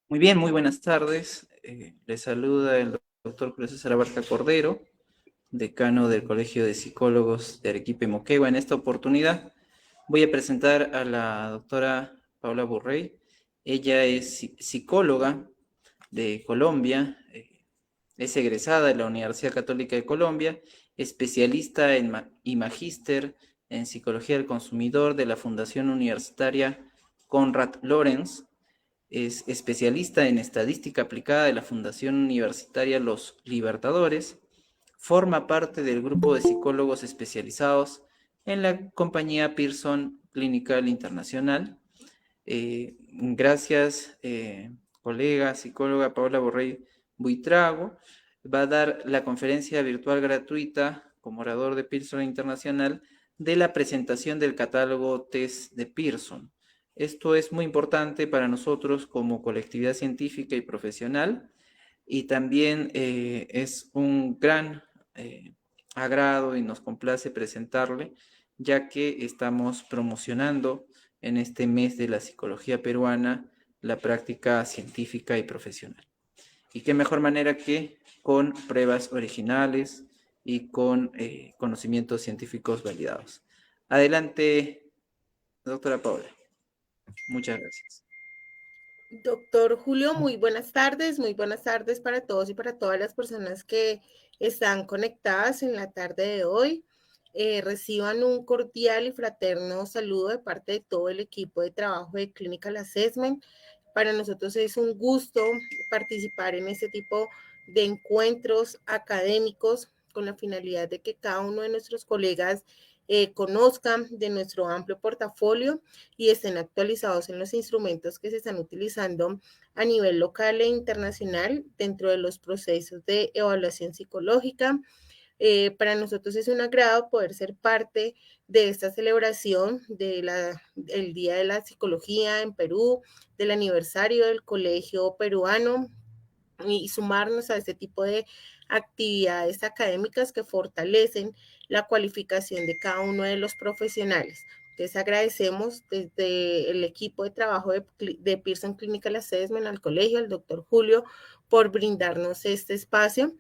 Muy bien, muy buenas tardes. Les saluda el doctor Cruz César Abarca Cordero, decano del Colegio de Psicólogos de Arequipa y Moquegua. En esta oportunidad voy a presentar a la doctora Paula Burrey. Ella es psicóloga de Colombia, es egresada de la Universidad Católica de Colombia, especialista y magíster en Psicología del Consumidor de la Fundación Universitaria Konrad Lorenz. Es especialista en estadística aplicada de la Fundación Universitaria Los Libertadores. Forma parte del grupo de psicólogos especializados en la compañía Pearson Clinical Internacional. Gracias, colega psicóloga Paola Borrell Buitrago. Va a dar la conferencia virtual gratuita como orador de Pearson Internacional de la presentación del catálogo test de Pearson. Esto es muy importante para nosotros como colectividad científica y profesional, y también es un gran agrado y nos complace presentarle, ya que estamos promocionando en este mes de la psicología peruana la práctica científica y profesional. Y qué mejor manera que con pruebas originales y con conocimientos científicos validados. Adelante, doctora Paula. Muchas gracias. Doctor Julio, muy buenas tardes para todos y para todas las personas que están conectadas en la tarde de hoy. Reciban un cordial y fraterno saludo de parte de todo el equipo de trabajo de Clinical Assessment. Para nosotros es un gusto participar en este tipo de encuentros académicos con la finalidad de que cada uno de nuestros colegas conozcan de nuestro amplio portafolio y estén actualizados en los instrumentos que se están utilizando a nivel local e internacional dentro de los procesos de evaluación psicológica. Para nosotros es un agrado poder ser parte de esta celebración del Día de la Psicología en Perú, del aniversario del Colegio Peruano y sumarnos a este tipo de actividades académicas que fortalecen la cualificación de cada uno de los profesionales. Entonces agradecemos desde el equipo de trabajo de Pearson Clinical Assessment al colegio, al doctor Julio, por brindarnos este espacio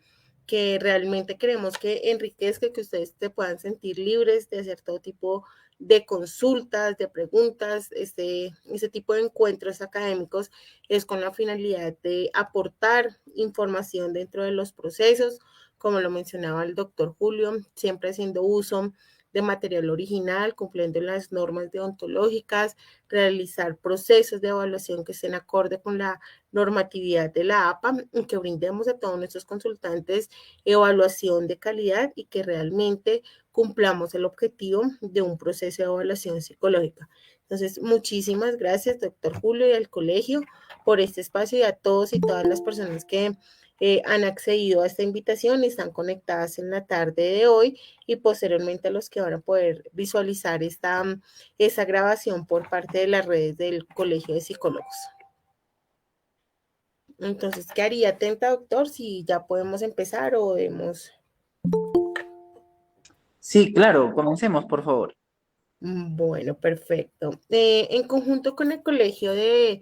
que realmente queremos que enriquezca, que ustedes se puedan sentir libres de hacer todo tipo de consultas, de preguntas, este tipo de encuentros académicos es con la finalidad de aportar información dentro de los procesos, como lo mencionaba el doctor Julio, siempre haciendo uso de material original, cumpliendo las normas deontológicas, realizar procesos de evaluación que estén acorde con la normatividad de la APA y que brindemos a todos nuestros consultantes evaluación de calidad y que realmente cumplamos el objetivo de un proceso de evaluación psicológica. Entonces, muchísimas gracias, doctor Julio, y al colegio por este espacio y a todos y todas las personas que han accedido a esta invitación y están conectadas en la tarde de hoy y posteriormente a los que van a poder visualizar esa grabación por parte de las redes del Colegio de Psicólogos. Entonces, ¿qué haría atenta, doctor? Si ya podemos empezar o debemos... Sí, claro, comencemos, por favor. Bueno, perfecto. En conjunto con el Colegio de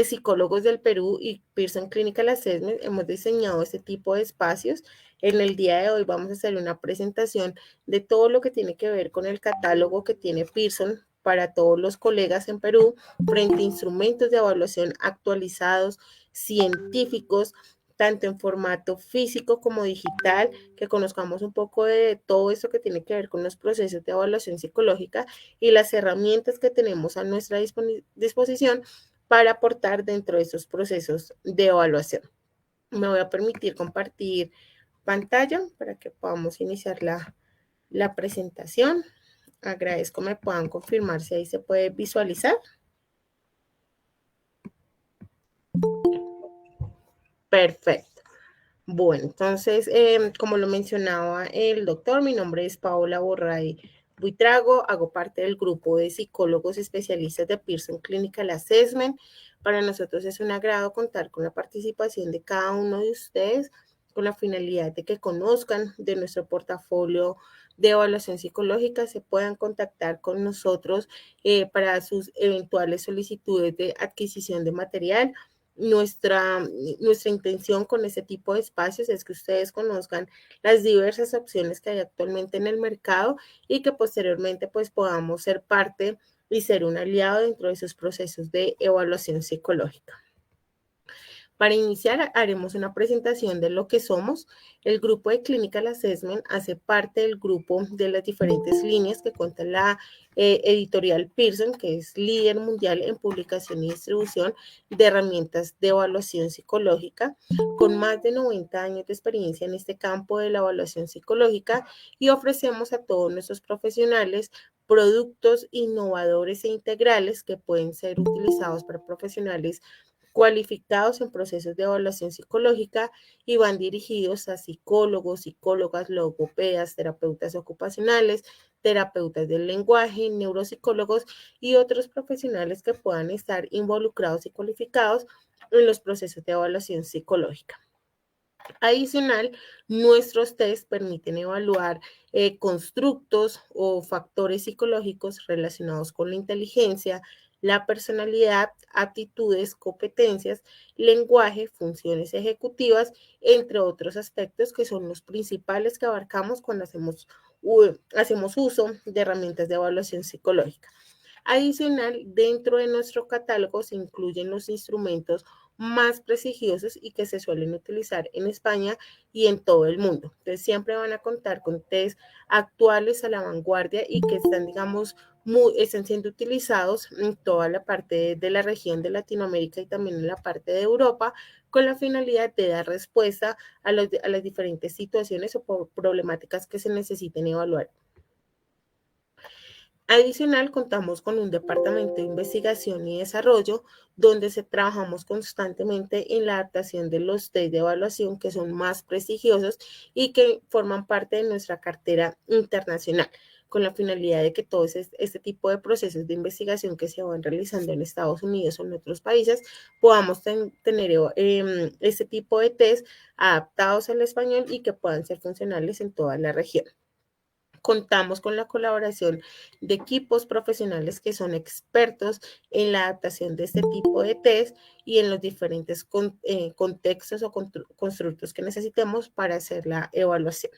Psicólogos del Perú y Pearson Clinical Assessment, hemos diseñado este tipo de espacios. En el día de hoy vamos a hacer una presentación de todo lo que tiene que ver con el catálogo que tiene Pearson para todos los colegas en Perú, frente a instrumentos de evaluación actualizados, científicos, tanto en formato físico como digital, que conozcamos un poco de todo esto que tiene que ver con los procesos de evaluación psicológica y las herramientas que tenemos a nuestra disposición para aportar dentro de esos procesos de evaluación. Me voy a permitir compartir pantalla para que podamos iniciar la presentación. Agradezco me puedan confirmar si ahí se puede visualizar. Perfecto. Bueno, entonces, como lo mencionaba el doctor, mi nombre es Paola Borray Buitrago, hago parte del grupo de psicólogos especialistas de Pearson Clinical Assessment. Para nosotros es un agrado contar con la participación de cada uno de ustedes con la finalidad de que conozcan de nuestro portafolio de evaluación psicológica, se puedan contactar con nosotros para sus eventuales solicitudes de adquisición de material nuestra, nuestra intención con ese tipo de espacios es que ustedes conozcan las diversas opciones que hay actualmente en el mercado y que posteriormente pues podamos ser parte y ser un aliado dentro de esos procesos de evaluación psicológica. Para iniciar, haremos una presentación de lo que somos. El grupo de Clinical Assessment hace parte del grupo de las diferentes líneas que cuenta la editorial Pearson, que es líder mundial en publicación y distribución de herramientas de evaluación psicológica, con más de 90 años de experiencia en este campo de la evaluación psicológica, y ofrecemos a todos nuestros profesionales productos innovadores e integrales que pueden ser utilizados para profesionales cualificados en procesos de evaluación psicológica y van dirigidos a psicólogos, psicólogas, logopedas, terapeutas ocupacionales, terapeutas del lenguaje, neuropsicólogos y otros profesionales que puedan estar involucrados y cualificados en los procesos de evaluación psicológica. Adicional, nuestros test permiten evaluar constructos o factores psicológicos relacionados con la inteligencia, la personalidad, aptitudes, competencias, lenguaje, funciones ejecutivas, entre otros aspectos que son los principales que abarcamos cuando hacemos uso de herramientas de evaluación psicológica. Adicional, dentro de nuestro catálogo se incluyen los instrumentos más prestigiosos y que se suelen utilizar en España y en todo el mundo. Entonces, siempre van a contar con test actuales a la vanguardia y que están, digamos, están siendo utilizados en toda la parte de la región de Latinoamérica y también en la parte de Europa, con la finalidad de dar respuesta a las diferentes situaciones o problemáticas que se necesiten evaluar. Adicional, contamos con un departamento de investigación y desarrollo donde trabajamos constantemente en la adaptación de los test de evaluación que son más prestigiosos y que forman parte de nuestra cartera internacional, con la finalidad de que todo este tipo de procesos de investigación que se van realizando en Estados Unidos o en otros países podamos tener este tipo de test adaptados al español y que puedan ser funcionales en toda la región. Contamos con la colaboración de equipos profesionales que son expertos en la adaptación de este tipo de test y en los diferentes contextos o constructos que necesitemos para hacer la evaluación.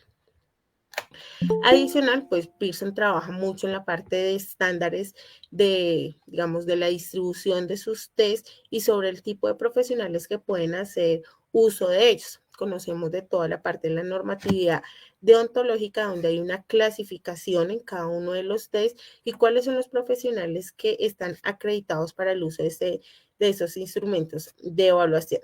Adicional, pues Pearson trabaja mucho en la parte de estándares de, digamos, de la distribución de sus test y sobre el tipo de profesionales que pueden hacer uso de ellos. Conocemos de toda la parte de la normatividad deontológica, donde hay una clasificación en cada uno de los test y cuáles son los profesionales que están acreditados para el uso de esos instrumentos de evaluación.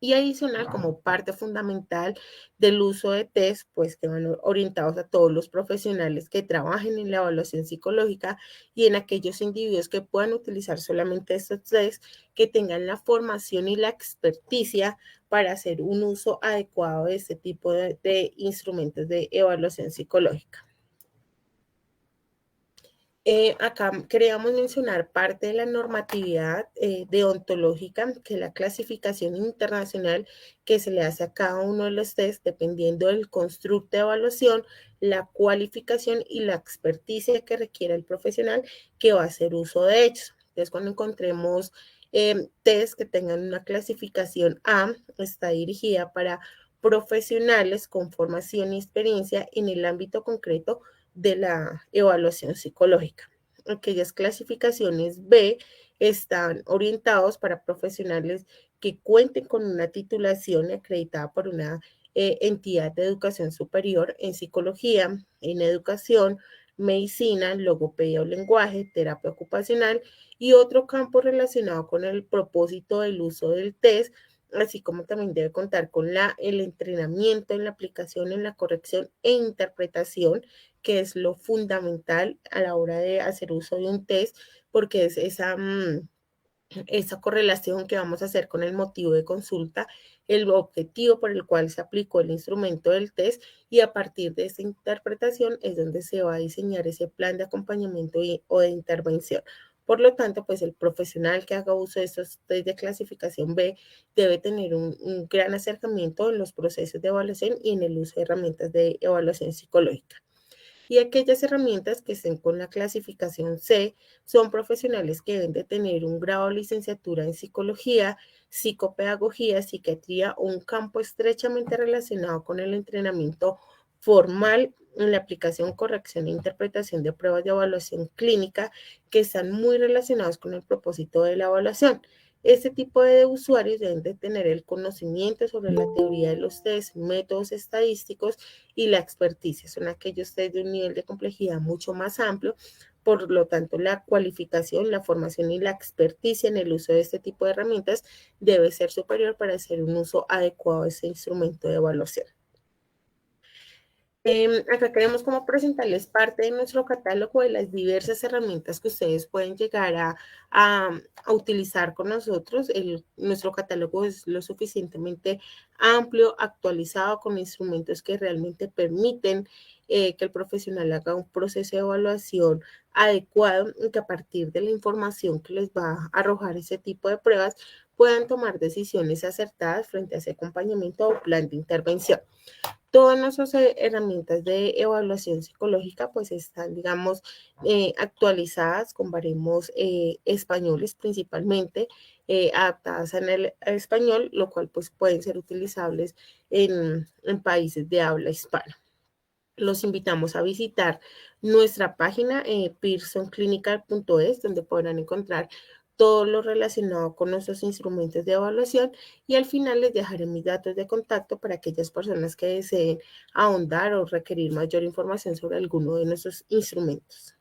Y adicional, como parte fundamental del uso de test, pues que van orientados a todos los profesionales que trabajen en la evaluación psicológica y en aquellos individuos que puedan utilizar solamente estos test, que tengan la formación y la experticia para hacer un uso adecuado de este tipo de instrumentos de evaluación psicológica. Acá queríamos mencionar parte de la normatividad deontológica, que es la clasificación internacional que se le hace a cada uno de los test dependiendo del constructo de evaluación, la cualificación y la experticia que requiere el profesional que va a hacer uso de ellos. Entonces, cuando encontremos test que tengan una clasificación A, está dirigida para profesionales con formación y experiencia en el ámbito concreto de la evaluación psicológica. Aquellas clasificaciones B están orientados para profesionales que cuenten con una titulación acreditada por una entidad de educación superior en psicología, en educación, medicina, logopedia o lenguaje, terapia ocupacional y otro campo relacionado con el propósito del uso del test, así como también debe contar con el entrenamiento en la aplicación, en la corrección e interpretación, que es lo fundamental a la hora de hacer uso de un test, porque es esa correlación que vamos a hacer con el motivo de consulta, el objetivo por el cual se aplicó el instrumento del test y a partir de esa interpretación es donde se va a diseñar ese plan de acompañamiento o de intervención. Por lo tanto, pues el profesional que haga uso de estos test de clasificación B debe tener un gran acercamiento en los procesos de evaluación y en el uso de herramientas de evaluación psicológica. Y aquellas herramientas que estén con la clasificación C son profesionales que deben de tener un grado de licenciatura en psicología, psicopedagogía, psiquiatría o un campo estrechamente relacionado con el entrenamiento formal en la aplicación, corrección e interpretación de pruebas de evaluación clínica que están muy relacionados con el propósito de la evaluación. Este tipo de usuarios deben de tener el conocimiento sobre la teoría de los test, métodos estadísticos y la experticia. Son aquellos test de un nivel de complejidad mucho más amplio. Por lo tanto, la cualificación, la formación y la experticia en el uso de este tipo de herramientas debe ser superior para hacer un uso adecuado de ese instrumento de evaluación. Acá queremos como presentarles parte de nuestro catálogo de las diversas herramientas que ustedes pueden llegar a utilizar con nosotros. Nuestro catálogo es lo suficientemente amplio, actualizado, con instrumentos que realmente permiten que el profesional haga un proceso de evaluación adecuado y que a partir de la información que les va a arrojar ese tipo de pruebas puedan tomar decisiones acertadas frente a ese acompañamiento o plan de intervención. Todas nuestras herramientas de evaluación psicológica pues están, digamos, actualizadas con baremos españoles principalmente, adaptadas en el español, lo cual pues pueden ser utilizables en países de habla hispana. Los invitamos a visitar nuestra página pearsonclinical.es, donde podrán encontrar todo lo relacionado con nuestros instrumentos de evaluación, y al final les dejaré mis datos de contacto para aquellas personas que deseen ahondar o requerir mayor información sobre alguno de nuestros instrumentos.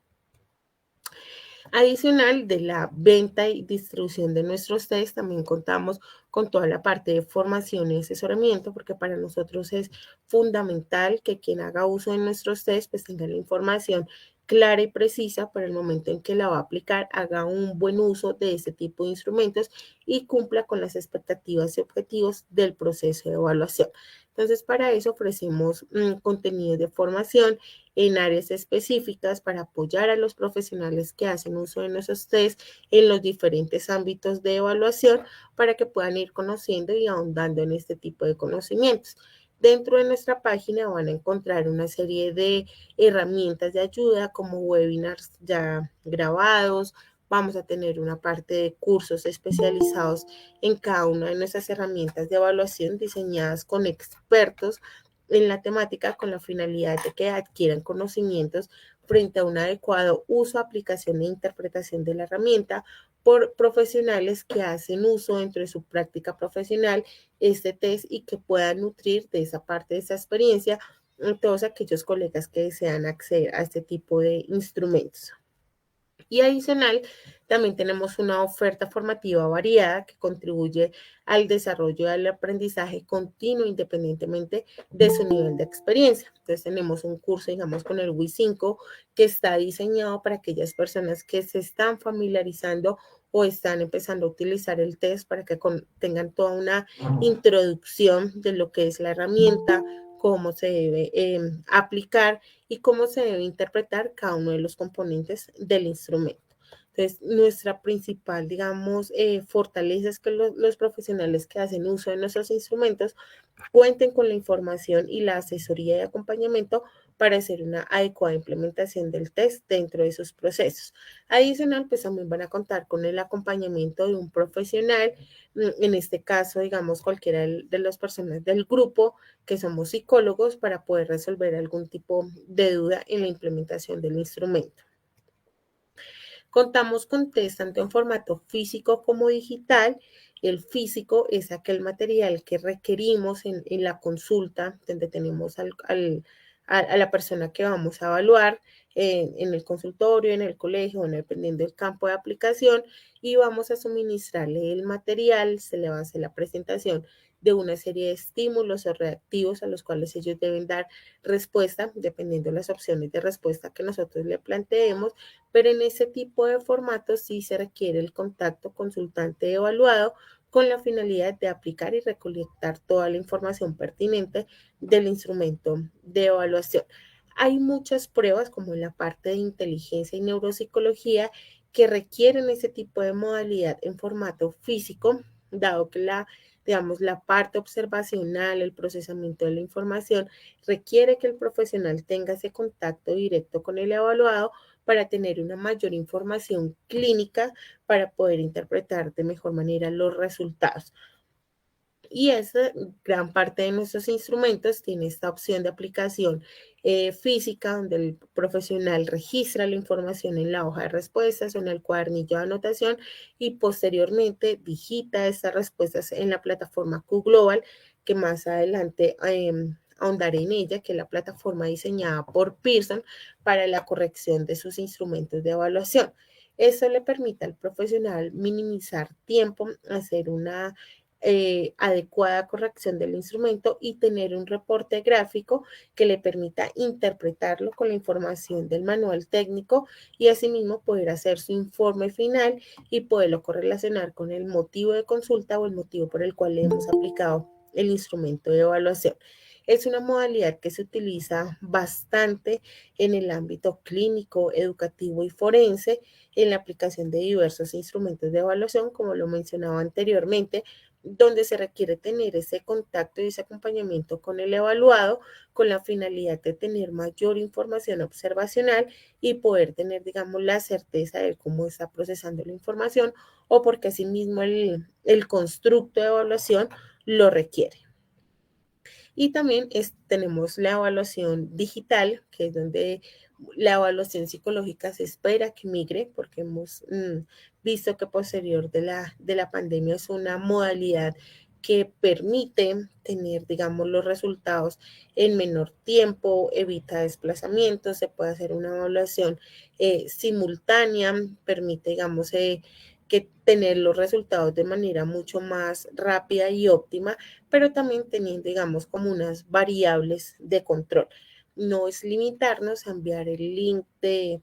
Adicional de la venta y distribución de nuestros test, también contamos con toda la parte de formación y asesoramiento, porque para nosotros es fundamental que quien haga uso de nuestros test pues tenga la información clara y precisa para el momento en que la va a aplicar, haga un buen uso de este tipo de instrumentos y cumpla con las expectativas y objetivos del proceso de evaluación. Entonces, para eso ofrecemos contenido de formación en áreas específicas para apoyar a los profesionales que hacen uso de nuestros test en los diferentes ámbitos de evaluación para que puedan ir conociendo y ahondando en este tipo de conocimientos. Dentro de nuestra página van a encontrar una serie de herramientas de ayuda como webinars ya grabados. Vamos a tener una parte de cursos especializados en cada una de nuestras herramientas de evaluación diseñadas con expertos en la temática con la finalidad de que adquieran conocimientos frente a un adecuado uso, aplicación e interpretación de la herramienta por profesionales que hacen uso dentro de su práctica profesional este test y que puedan nutrir de esa parte de esa experiencia a todos aquellos colegas que desean acceder a este tipo de instrumentos. Y adicional, también tenemos una oferta formativa variada que contribuye al desarrollo del aprendizaje continuo independientemente de su nivel de experiencia. Entonces tenemos un curso, digamos, con el WI5 que está diseñado para aquellas personas que se están familiarizando o están empezando a utilizar el test para que tengan toda una introducción de lo que es la herramienta, cómo se debe aplicar y cómo se debe interpretar cada uno de los componentes del instrumento. Entonces, nuestra principal, digamos, fortaleza es que los profesionales que hacen uso de nuestros instrumentos cuenten con la información y la asesoría de acompañamiento para hacer una adecuada implementación del test dentro de sus procesos. Adicional, pues también van a contar con el acompañamiento de un profesional, en este caso, digamos, cualquiera de las personas del grupo que somos psicólogos para poder resolver algún tipo de duda en la implementación del instrumento. Contamos con test tanto en formato físico como digital. El físico es aquel material que requerimos en la consulta, donde tenemos a la persona que vamos a evaluar en el consultorio, en el colegio, bueno, dependiendo del campo de aplicación, y vamos a suministrarle el material, se le va a hacer la presentación de una serie de estímulos o reactivos a los cuales ellos deben dar respuesta, dependiendo de las opciones de respuesta que nosotros le planteemos, pero en ese tipo de formatos sí se requiere el contacto consultante evaluado con la finalidad de aplicar y recolectar toda la información pertinente del instrumento de evaluación. Hay muchas pruebas, como en la parte de inteligencia y neuropsicología, que requieren ese tipo de modalidad en formato físico, dado que digamos, la parte observacional, el procesamiento de la información, requiere que el profesional tenga ese contacto directo con el evaluado para tener una mayor información clínica para poder interpretar de mejor manera los resultados. Y esa gran parte de nuestros instrumentos tiene esta opción de aplicación física, donde el profesional registra la información en la hoja de respuestas o en el cuadernillo de anotación y posteriormente digita estas respuestas en la plataforma QGlobal, que más adelante ahondaré en ella, que es la plataforma diseñada por Pearson para la corrección de sus instrumentos de evaluación. Eso le permite al profesional minimizar tiempo, hacer una adecuada corrección del instrumento y tener un reporte gráfico que le permita interpretarlo con la información del manual técnico y asimismo poder hacer su informe final y poderlo correlacionar con el motivo de consulta o el motivo por el cual le hemos aplicado el instrumento de evaluación. Es una modalidad que se utiliza bastante en el ámbito clínico, educativo y forense en la aplicación de diversos instrumentos de evaluación, como lo mencionaba anteriormente, donde se requiere tener ese contacto y ese acompañamiento con el evaluado con la finalidad de tener mayor información observacional y poder tener, digamos, la certeza de cómo está procesando la información o porque asimismo el constructo de evaluación lo requiere. Y también tenemos la evaluación digital, que es donde la evaluación psicológica se espera que migre, porque hemos visto que posterior de la pandemia es una modalidad que permite tener, digamos, los resultados en menor tiempo, evita desplazamientos, se puede hacer una evaluación simultánea, permite, digamos, que tener los resultados de manera mucho más rápida y óptima, pero también teniendo, digamos, como unas variables de control. No es limitarnos a enviar el link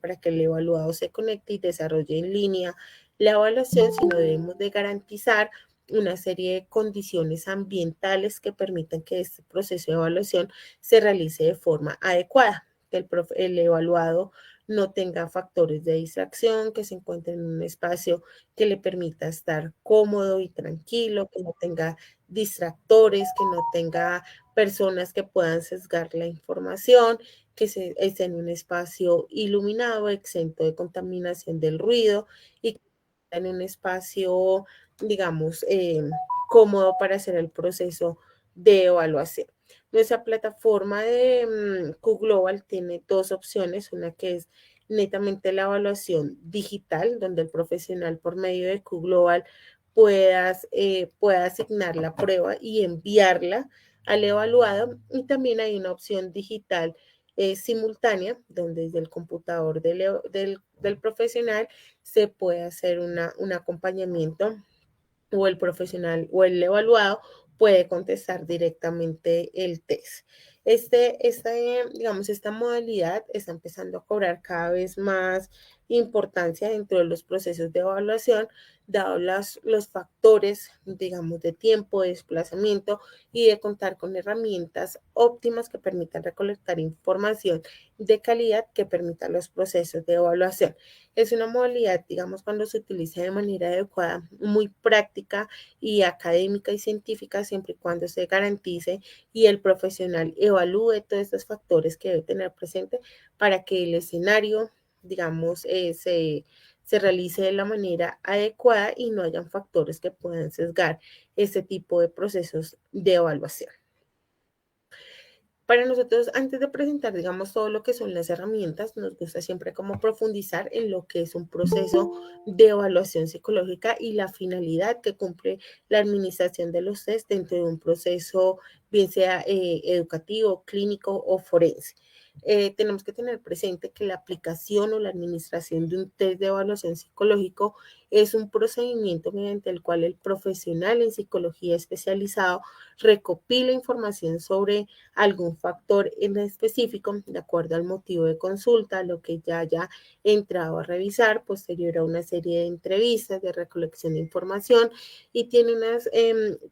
para que el evaluado se conecte y desarrolle en línea la evaluación, sino debemos de garantizar una serie de condiciones ambientales que permitan que este proceso de evaluación se realice de forma adecuada, que el evaluado no tenga factores de distracción, que se encuentre en un espacio que le permita estar cómodo y tranquilo, que no tenga distractores, que no tenga personas que puedan sesgar la información, que esté en un espacio iluminado, exento de contaminación del ruido y en un espacio, digamos, cómodo para hacer el proceso de evaluación. Nuestra plataforma de QGlobal tiene dos opciones, una que es netamente la evaluación digital, donde el profesional por medio de QGlobal pueda asignar la prueba y enviarla al evaluado. Y también hay una opción digital simultánea, donde desde el computador del profesional se puede hacer un acompañamiento o el profesional o el evaluado puede contestar directamente el test. Digamos, esta modalidad está empezando a cobrar cada vez más importancia dentro de los procesos de evaluación, dado los factores, digamos, de tiempo, de desplazamiento y de contar con herramientas óptimas que permitan recolectar información de calidad que permitan los procesos de evaluación. Es una modalidad, digamos, cuando se utiliza de manera adecuada, muy práctica y académica y científica, siempre y cuando se garantice y el profesional evalúe todos estos factores que debe tener presente para que el escenario, digamos, se realice de la manera adecuada y no hayan factores que puedan sesgar este tipo de procesos de evaluación. Para nosotros, antes de presentar, digamos, todo lo que son las herramientas, nos gusta siempre como profundizar en lo que es un proceso de evaluación psicológica y la finalidad que cumple la administración de los test dentro de un proceso, bien sea educativo, clínico o forense. Tenemos que tener presente que la aplicación o la administración de un test de evaluación psicológico es un procedimiento mediante el cual el profesional en psicología especializado recopila información sobre algún factor en específico de acuerdo al motivo de consulta, lo que ya haya entrado a revisar, posterior a una serie de entrevistas, de recolección de información y tiene unas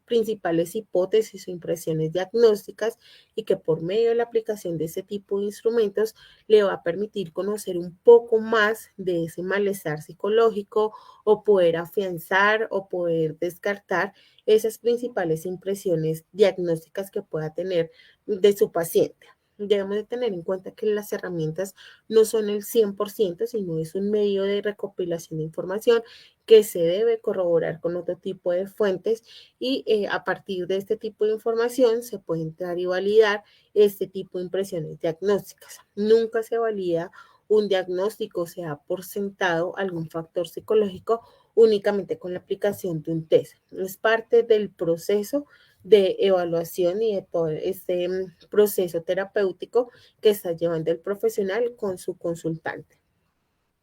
principales hipótesis o impresiones diagnósticas y que por medio de la aplicación de ese tipo de instrumentos le va a permitir conocer un poco más de ese malestar psicológico o poder afianzar o poder descartar esas principales impresiones diagnósticas que pueda tener de su paciente. Debemos de tener en cuenta que las herramientas no son el 100%, sino es un medio de recopilación de información que se debe corroborar con otro tipo de fuentes y a partir de este tipo de información se puede entrar y validar este tipo de impresiones diagnósticas. Nunca se valida un diagnóstico, sea por sentado algún factor psicológico únicamente con la aplicación de un test. Es parte del proceso de evaluación y de todo este proceso terapéutico que está llevando el profesional con su consultante.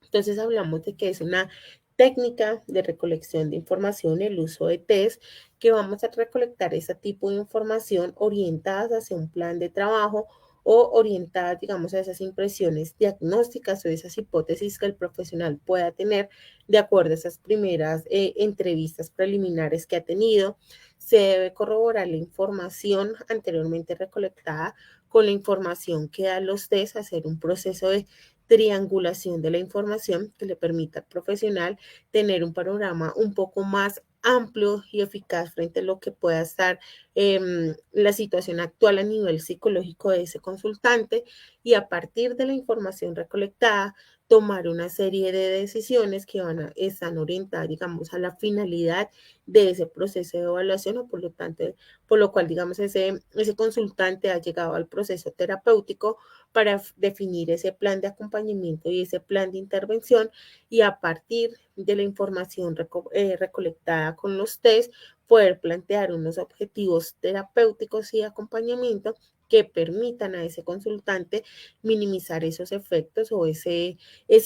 Entonces hablamos de que es una técnica de recolección de información, el uso de test, que vamos a recolectar ese tipo de información orientadas hacia un plan de trabajo o orientadas, digamos, a esas impresiones diagnósticas o esas hipótesis que el profesional pueda tener de acuerdo a esas primeras entrevistas preliminares que ha tenido. Se debe corroborar la información anteriormente recolectada con la información que da los test, hacer un proceso de triangulación de la información que le permita al profesional tener un panorama un poco más amplio y eficaz frente a lo que pueda estar la situación actual a nivel psicológico de ese consultante y a partir de la información recolectada tomar una serie de decisiones que están orientadas, digamos, a la finalidad de ese proceso de evaluación o por lo tanto, por lo cual, digamos, ese consultante ha llegado al proceso terapéutico para definir ese plan de acompañamiento y ese plan de intervención y a partir de la información recolectada con los test, poder plantear unos objetivos terapéuticos y de acompañamiento que permitan a ese consultante minimizar esos efectos o ese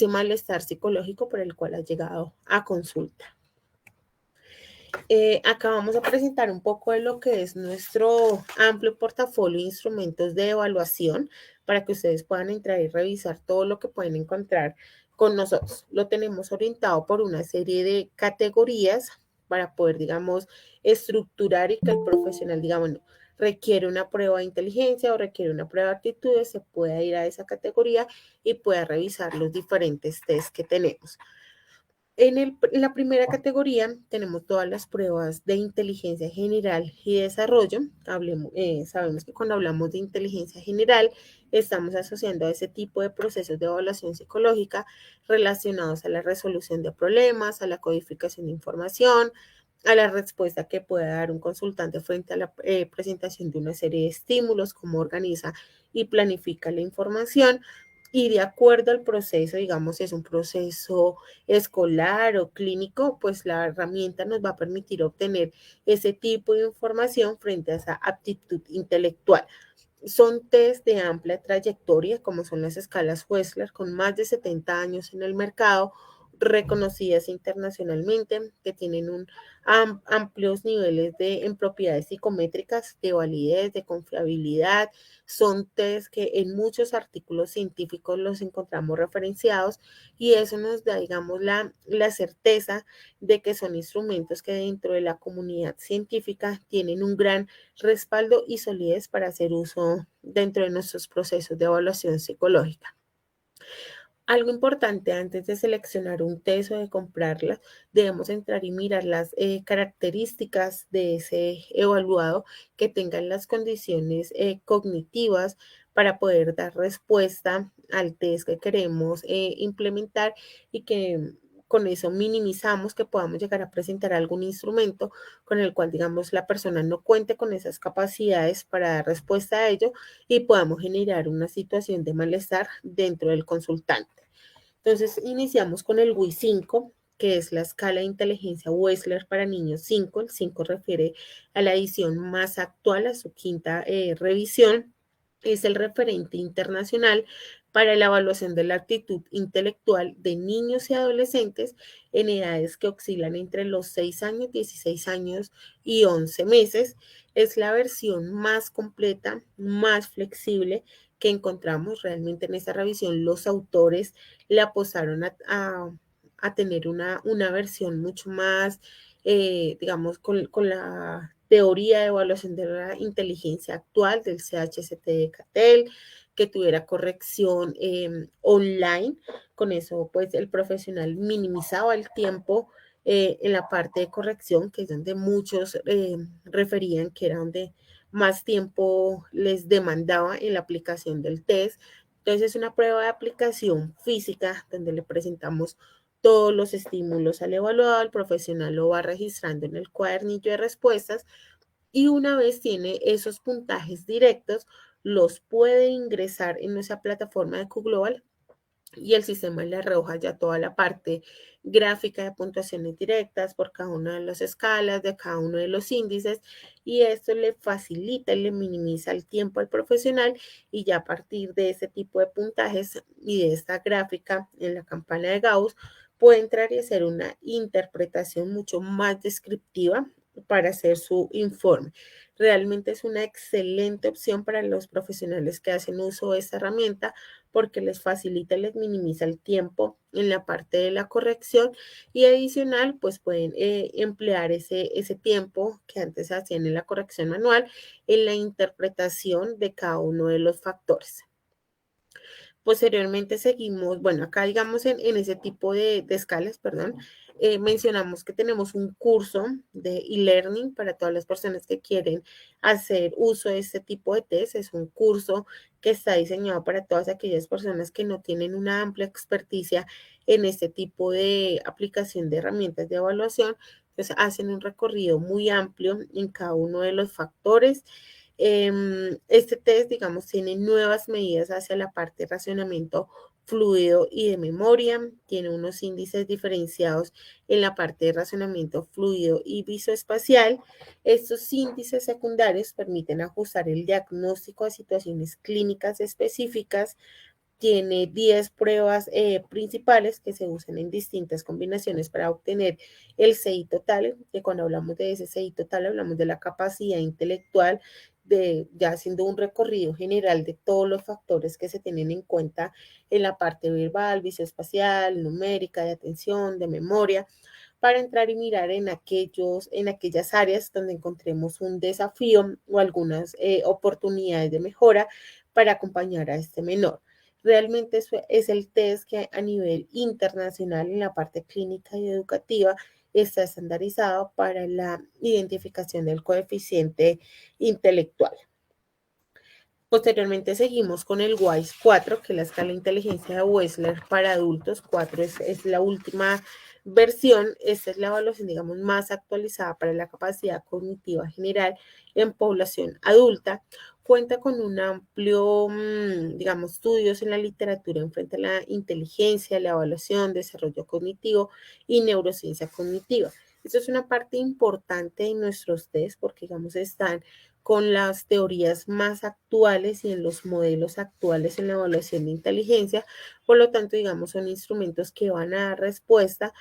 malestar psicológico por el cual ha llegado a consulta. Acá vamos a presentar un poco de lo que es nuestro amplio portafolio de instrumentos de evaluación para que ustedes puedan entrar y revisar todo lo que pueden encontrar con nosotros. Lo tenemos orientado por una serie de categorías para poder, digamos, estructurar y que el profesional diga, bueno, requiere una prueba de inteligencia o requiere una prueba de aptitudes, se pueda ir a esa categoría y pueda revisar los diferentes tests que tenemos. En la primera categoría tenemos todas las pruebas de inteligencia general y desarrollo. Sabemos que cuando hablamos de inteligencia general estamos asociando a ese tipo de procesos de evaluación psicológica relacionados a la resolución de problemas, a la codificación de información, a la respuesta que puede dar un consultante frente a la presentación de una serie de estímulos, cómo organiza y planifica la información. Y de acuerdo al proceso, digamos, si es un proceso escolar o clínico, pues la herramienta nos va a permitir obtener ese tipo de información frente a esa aptitud intelectual. Son test de amplia trayectoria, como son las escalas Wechsler, con más de 70 años en el mercado, reconocidas internacionalmente, que tienen amplios niveles en propiedades psicométricas, de validez, de confiabilidad. Son test que en muchos artículos científicos los encontramos referenciados y eso nos da, digamos, la certeza de que son instrumentos que dentro de la comunidad científica tienen un gran respaldo y solidez para hacer uso dentro de nuestros procesos de evaluación psicológica. Algo importante antes de seleccionar un test o de comprarla, debemos entrar y mirar las características de ese evaluado que tengan las condiciones cognitivas para poder dar respuesta al test que queremos implementar y que con eso minimizamos que podamos llegar a presentar algún instrumento con el cual, digamos, la persona no cuente con esas capacidades para dar respuesta a ello y podamos generar una situación de malestar dentro del consultante. Entonces, iniciamos con el WI 5, que es la escala de inteligencia Wechsler para niños 5. El 5 refiere a la edición más actual, a su quinta revisión. Es el referente internacional para la evaluación de la actitud intelectual de niños y adolescentes en edades que oscilan entre los 6 años, 16 años y 11 meses. Es la versión más completa, más flexible que encontramos realmente en esta revisión. Los autores le apostaron a tener una versión mucho más, digamos, con la teoría de evaluación de la inteligencia actual del CHST de Cattell, que tuviera corrección online. Con eso, pues el profesional minimizaba el tiempo en la parte de corrección, que es donde muchos referían que era donde más tiempo les demandaba en la aplicación del test. Entonces es una prueba de aplicación física donde le presentamos todos los estímulos al evaluado, el profesional lo va registrando en el cuadernillo de respuestas y una vez tiene esos puntajes directos, los puede ingresar en nuestra plataforma de QGlobal y el sistema le arroja ya toda la parte gráfica de puntuaciones directas por cada una de las escalas, de cada uno de los índices, y esto le facilita y le minimiza el tiempo al profesional, y ya a partir de ese tipo de puntajes y de esta gráfica en la campana de Gauss, puede entrar y hacer una interpretación mucho más descriptiva para hacer su informe. Realmente es una excelente opción para los profesionales que hacen uso de esta herramienta porque les facilita, les minimiza el tiempo en la parte de la corrección y adicional, pues pueden emplear ese tiempo que antes hacían en la corrección manual en la interpretación de cada uno de los factores. Posteriormente seguimos, bueno, acá digamos en ese tipo de escalas, perdón, mencionamos que tenemos un curso de e-learning para todas las personas que quieren hacer uso de este tipo de test. Es un curso que está diseñado para todas aquellas personas que no tienen una amplia experticia en este tipo de aplicación de herramientas de evaluación. Entonces hacen un recorrido muy amplio en cada uno de los factores. Este test, digamos, tiene nuevas medidas hacia la parte de racionamiento fluido y de memoria, tiene unos índices diferenciados en la parte de razonamiento fluido y visoespacial. Estos índices secundarios permiten ajustar el diagnóstico a situaciones clínicas específicas. Tiene 10 pruebas principales que se usan en distintas combinaciones para obtener el CI total, que cuando hablamos de ese CI total hablamos de la capacidad intelectual, de ya haciendo un recorrido general de todos los factores que se tienen en cuenta en la parte verbal, visoespacial, numérica, de atención, de memoria, para entrar y mirar en aquellas áreas donde encontremos un desafío o algunas oportunidades de mejora para acompañar a este menor. Realmente eso es el test que a nivel internacional en la parte clínica y educativa está estandarizado para la identificación del coeficiente intelectual. Posteriormente seguimos con el WISE 4, que es la escala de inteligencia de Wechsler para adultos. 4 es la última versión. Esta es la evaluación, digamos, más actualizada para la capacidad cognitiva general en población adulta. Cuenta con un amplio, digamos, estudios en la literatura en frente a la inteligencia, la evaluación, desarrollo cognitivo y neurociencia cognitiva. Esto es una parte importante de nuestros test porque, digamos, están con las teorías más actuales y en los modelos actuales en la evaluación de inteligencia. Por lo tanto, digamos, son instrumentos que van a dar respuesta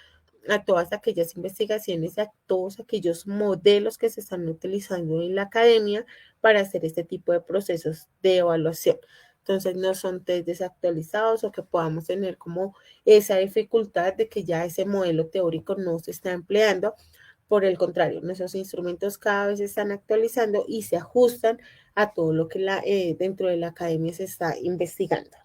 a todas aquellas investigaciones, a todos aquellos modelos que se están utilizando en la academia para hacer este tipo de procesos de evaluación. Entonces, no son test desactualizados o que podamos tener como esa dificultad de que ya ese modelo teórico no se está empleando. Por el contrario, nuestros instrumentos cada vez se están actualizando y se ajustan a todo lo que dentro de la academia se está investigando.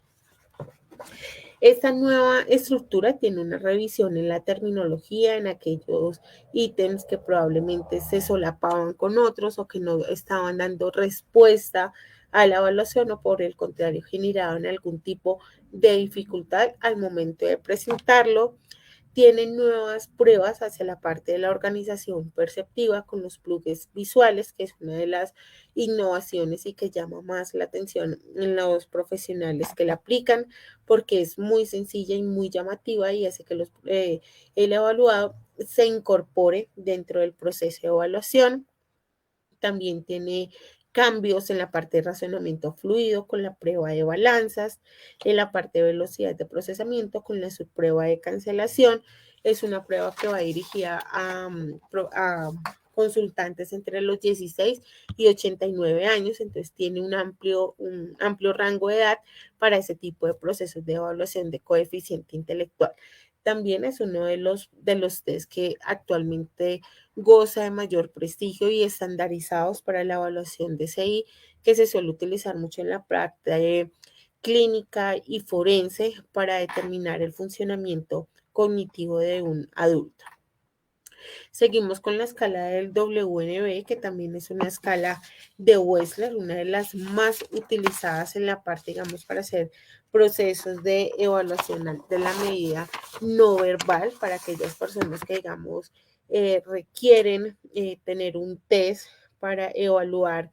Esta nueva estructura tiene una revisión en la terminología, en aquellos ítems que probablemente se solapaban con otros o que no estaban dando respuesta a la evaluación o por el contrario generaban algún tipo de dificultad al momento de presentarlo. Tienen nuevas pruebas hacia la parte de la organización perceptiva con los plugs visuales, que es una de las innovaciones y que llama más la atención en los profesionales que la aplican, porque es muy sencilla y muy llamativa y hace que el evaluado se incorpore dentro del proceso de evaluación. También tiene cambios en la parte de razonamiento fluido con la prueba de balanzas, en la parte de velocidad de procesamiento con la subprueba de cancelación. Es una prueba que va dirigida a consultantes entre los 16 y 89 años, entonces tiene un amplio rango de edad para ese tipo de procesos de evaluación de coeficiente intelectual. También es uno de los test que actualmente goza de mayor prestigio y estandarizados para la evaluación de CI, que se suele utilizar mucho en la práctica clínica y forense para determinar el funcionamiento cognitivo de un adulto. Seguimos con la escala del WNB, que también es una escala de Wechsler, una de las más utilizadas en la parte, digamos, para hacer procesos de evaluación de la medida no verbal para aquellas personas que, digamos, requieren tener un test para evaluar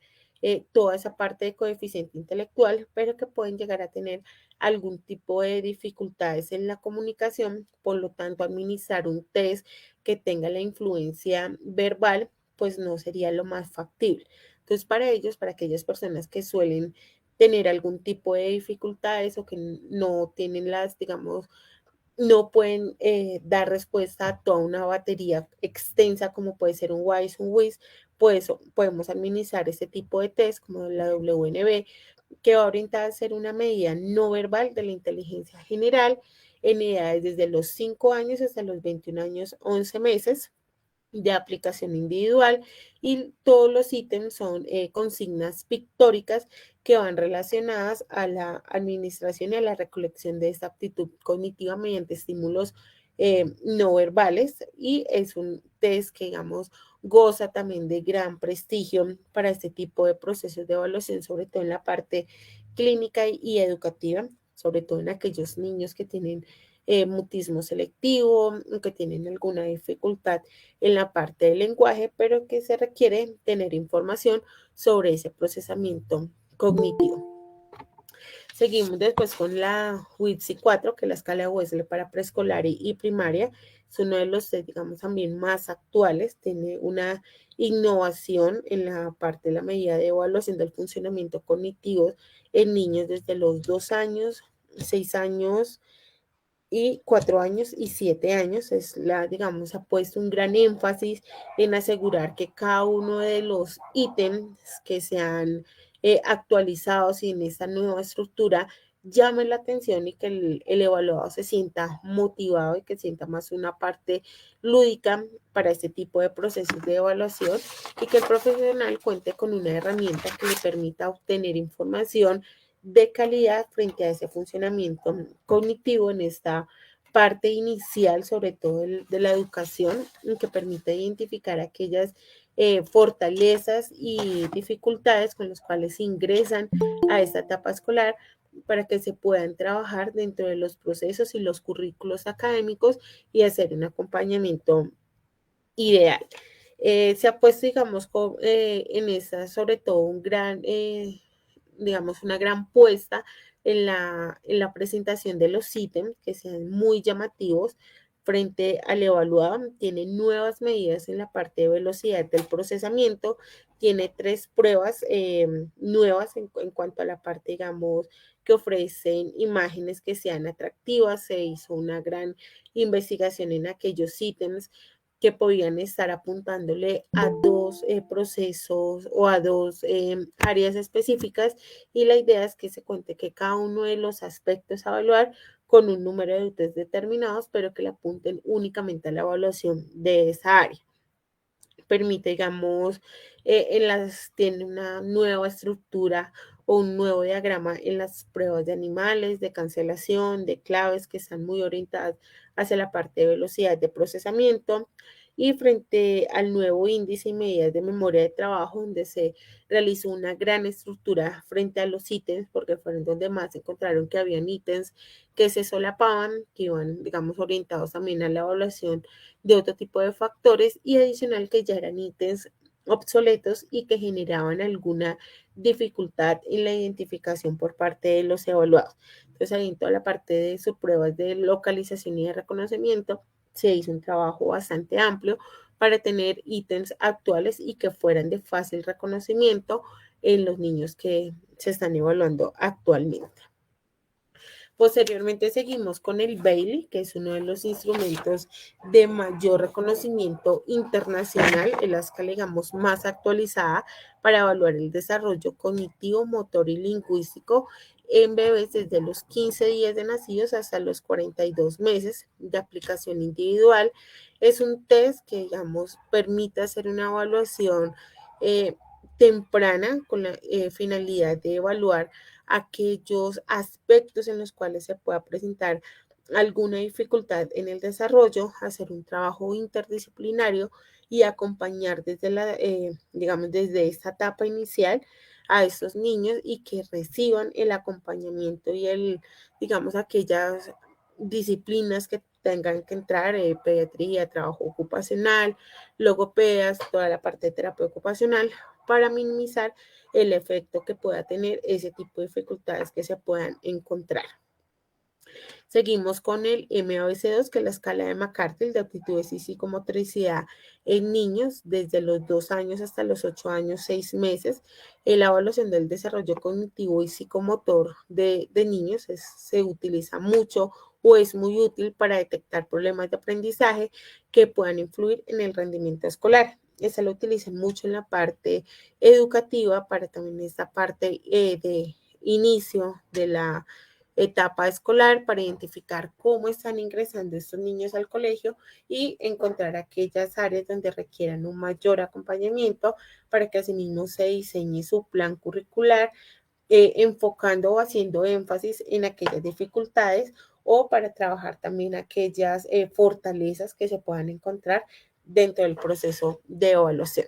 toda esa parte de coeficiente intelectual, pero que pueden llegar a tener algún tipo de dificultades en la comunicación, por lo tanto, administrar un test que tenga la influencia verbal, pues no sería lo más factible. Entonces, para ellos, para aquellas personas que suelen tener algún tipo de dificultades o que no tienen las, digamos, no pueden dar respuesta a toda una batería extensa como puede ser un WISE, un WIS, pues podemos administrar ese tipo de test como la WNB, que va orientada a ser una medida no verbal de la inteligencia general en edades desde los 5 años hasta los 21 años, 11 meses de aplicación individual y todos los ítems son consignas pictóricas que van relacionadas a la administración y a la recolección de esta aptitud cognitiva mediante estímulos no verbales y es un test que digamos goza también de gran prestigio para este tipo de procesos de evaluación, sobre todo en la parte clínica y educativa, sobre todo en aquellos niños que tienen mutismo selectivo, que tienen alguna dificultad en la parte del lenguaje, pero que se requiere tener información sobre ese procesamiento cognitivo. Seguimos después con la WITSI 4, que es la escala de Wechsler para preescolar y primaria. Es uno de los, digamos, también más actuales. Tiene una innovación en la parte de la medida de evaluación del funcionamiento cognitivo en niños desde los 2 años, 6 años, y 4 años y 7 años. Es la, digamos, ha puesto un gran énfasis en asegurar que cada uno de los ítems que se han actualizado y en esta nueva estructura llame la atención y que el evaluado se sienta motivado y que sienta más una parte lúdica para este tipo de procesos de evaluación y que el profesional cuente con una herramienta que le permita obtener información de calidad frente a ese funcionamiento cognitivo en esta parte inicial, sobre todo de la educación, que permite identificar aquellas fortalezas y dificultades con las cuales ingresan a esta etapa escolar para que se puedan trabajar dentro de los procesos y los currículos académicos y hacer un acompañamiento ideal. Se ha puesto, digamos, en esa, sobre todo, un gran digamos, una gran puesta en la presentación de los ítems que sean muy llamativos frente al evaluado. Tiene nuevas medidas en la parte de velocidad del procesamiento. Tiene 3 pruebas nuevas en cuanto a la parte, digamos, que ofrecen imágenes que sean atractivas. Se hizo una gran investigación en aquellos ítems que podían estar apuntándole a 2 procesos o a 2 áreas específicas y la idea es que se cuente que cada uno de los aspectos a evaluar con un número de test determinados, pero que le apunten únicamente a la evaluación de esa área. Permite, digamos, tiene una nueva estructura o un nuevo diagrama en las pruebas de animales, de cancelación, de claves que están muy orientadas hacia la parte de velocidad de procesamiento y frente al nuevo índice y medidas de memoria de trabajo, donde se realizó una gran estructura frente a los ítems, porque fueron donde más encontraron que habían ítems que se solapaban, que iban, digamos, orientados también a la evaluación de otro tipo de factores y adicional que ya eran ítems obsoletos y que generaban alguna dificultad en la identificación por parte de los evaluados. Entonces, ahí en toda la parte de sus pruebas de localización y de reconocimiento, se hizo un trabajo bastante amplio para tener ítems actuales y que fueran de fácil reconocimiento en los niños que se están evaluando actualmente. Posteriormente seguimos con el Bailey, que es uno de los instrumentos de mayor reconocimiento internacional, en la escala, digamos, más actualizada para evaluar el desarrollo cognitivo, motor y lingüístico en bebés desde los 15 días de nacidos hasta los 42 meses de aplicación individual. Es un test que, digamos, permite hacer una evaluación temprana con la finalidad de evaluar aquellos aspectos en los cuales se pueda presentar alguna dificultad en el desarrollo, hacer un trabajo interdisciplinario y acompañar digamos, desde esta etapa inicial a estos niños y que reciban el acompañamiento y digamos, aquellas disciplinas que tengan que entrar, pediatría, trabajo ocupacional, logopedas, toda la parte de terapia ocupacional, para minimizar el efecto que pueda tener ese tipo de dificultades que se puedan encontrar. Seguimos con el MABC2, que es la escala de McCarthy de aptitudes y psicomotricidad en niños desde los 2 años hasta los 8 años, 6 meses. La evaluación del desarrollo cognitivo y psicomotor de niños se utiliza mucho o es muy útil para detectar problemas de aprendizaje que puedan influir en el rendimiento escolar. Esa lo utilizan mucho en la parte educativa para también esta parte de inicio de la etapa escolar para identificar cómo están ingresando estos niños al colegio y encontrar aquellas áreas donde requieran un mayor acompañamiento para que asimismo se diseñe su plan curricular, enfocando o haciendo énfasis en aquellas dificultades o para trabajar también aquellas fortalezas que se puedan encontrar dentro del proceso de evaluación.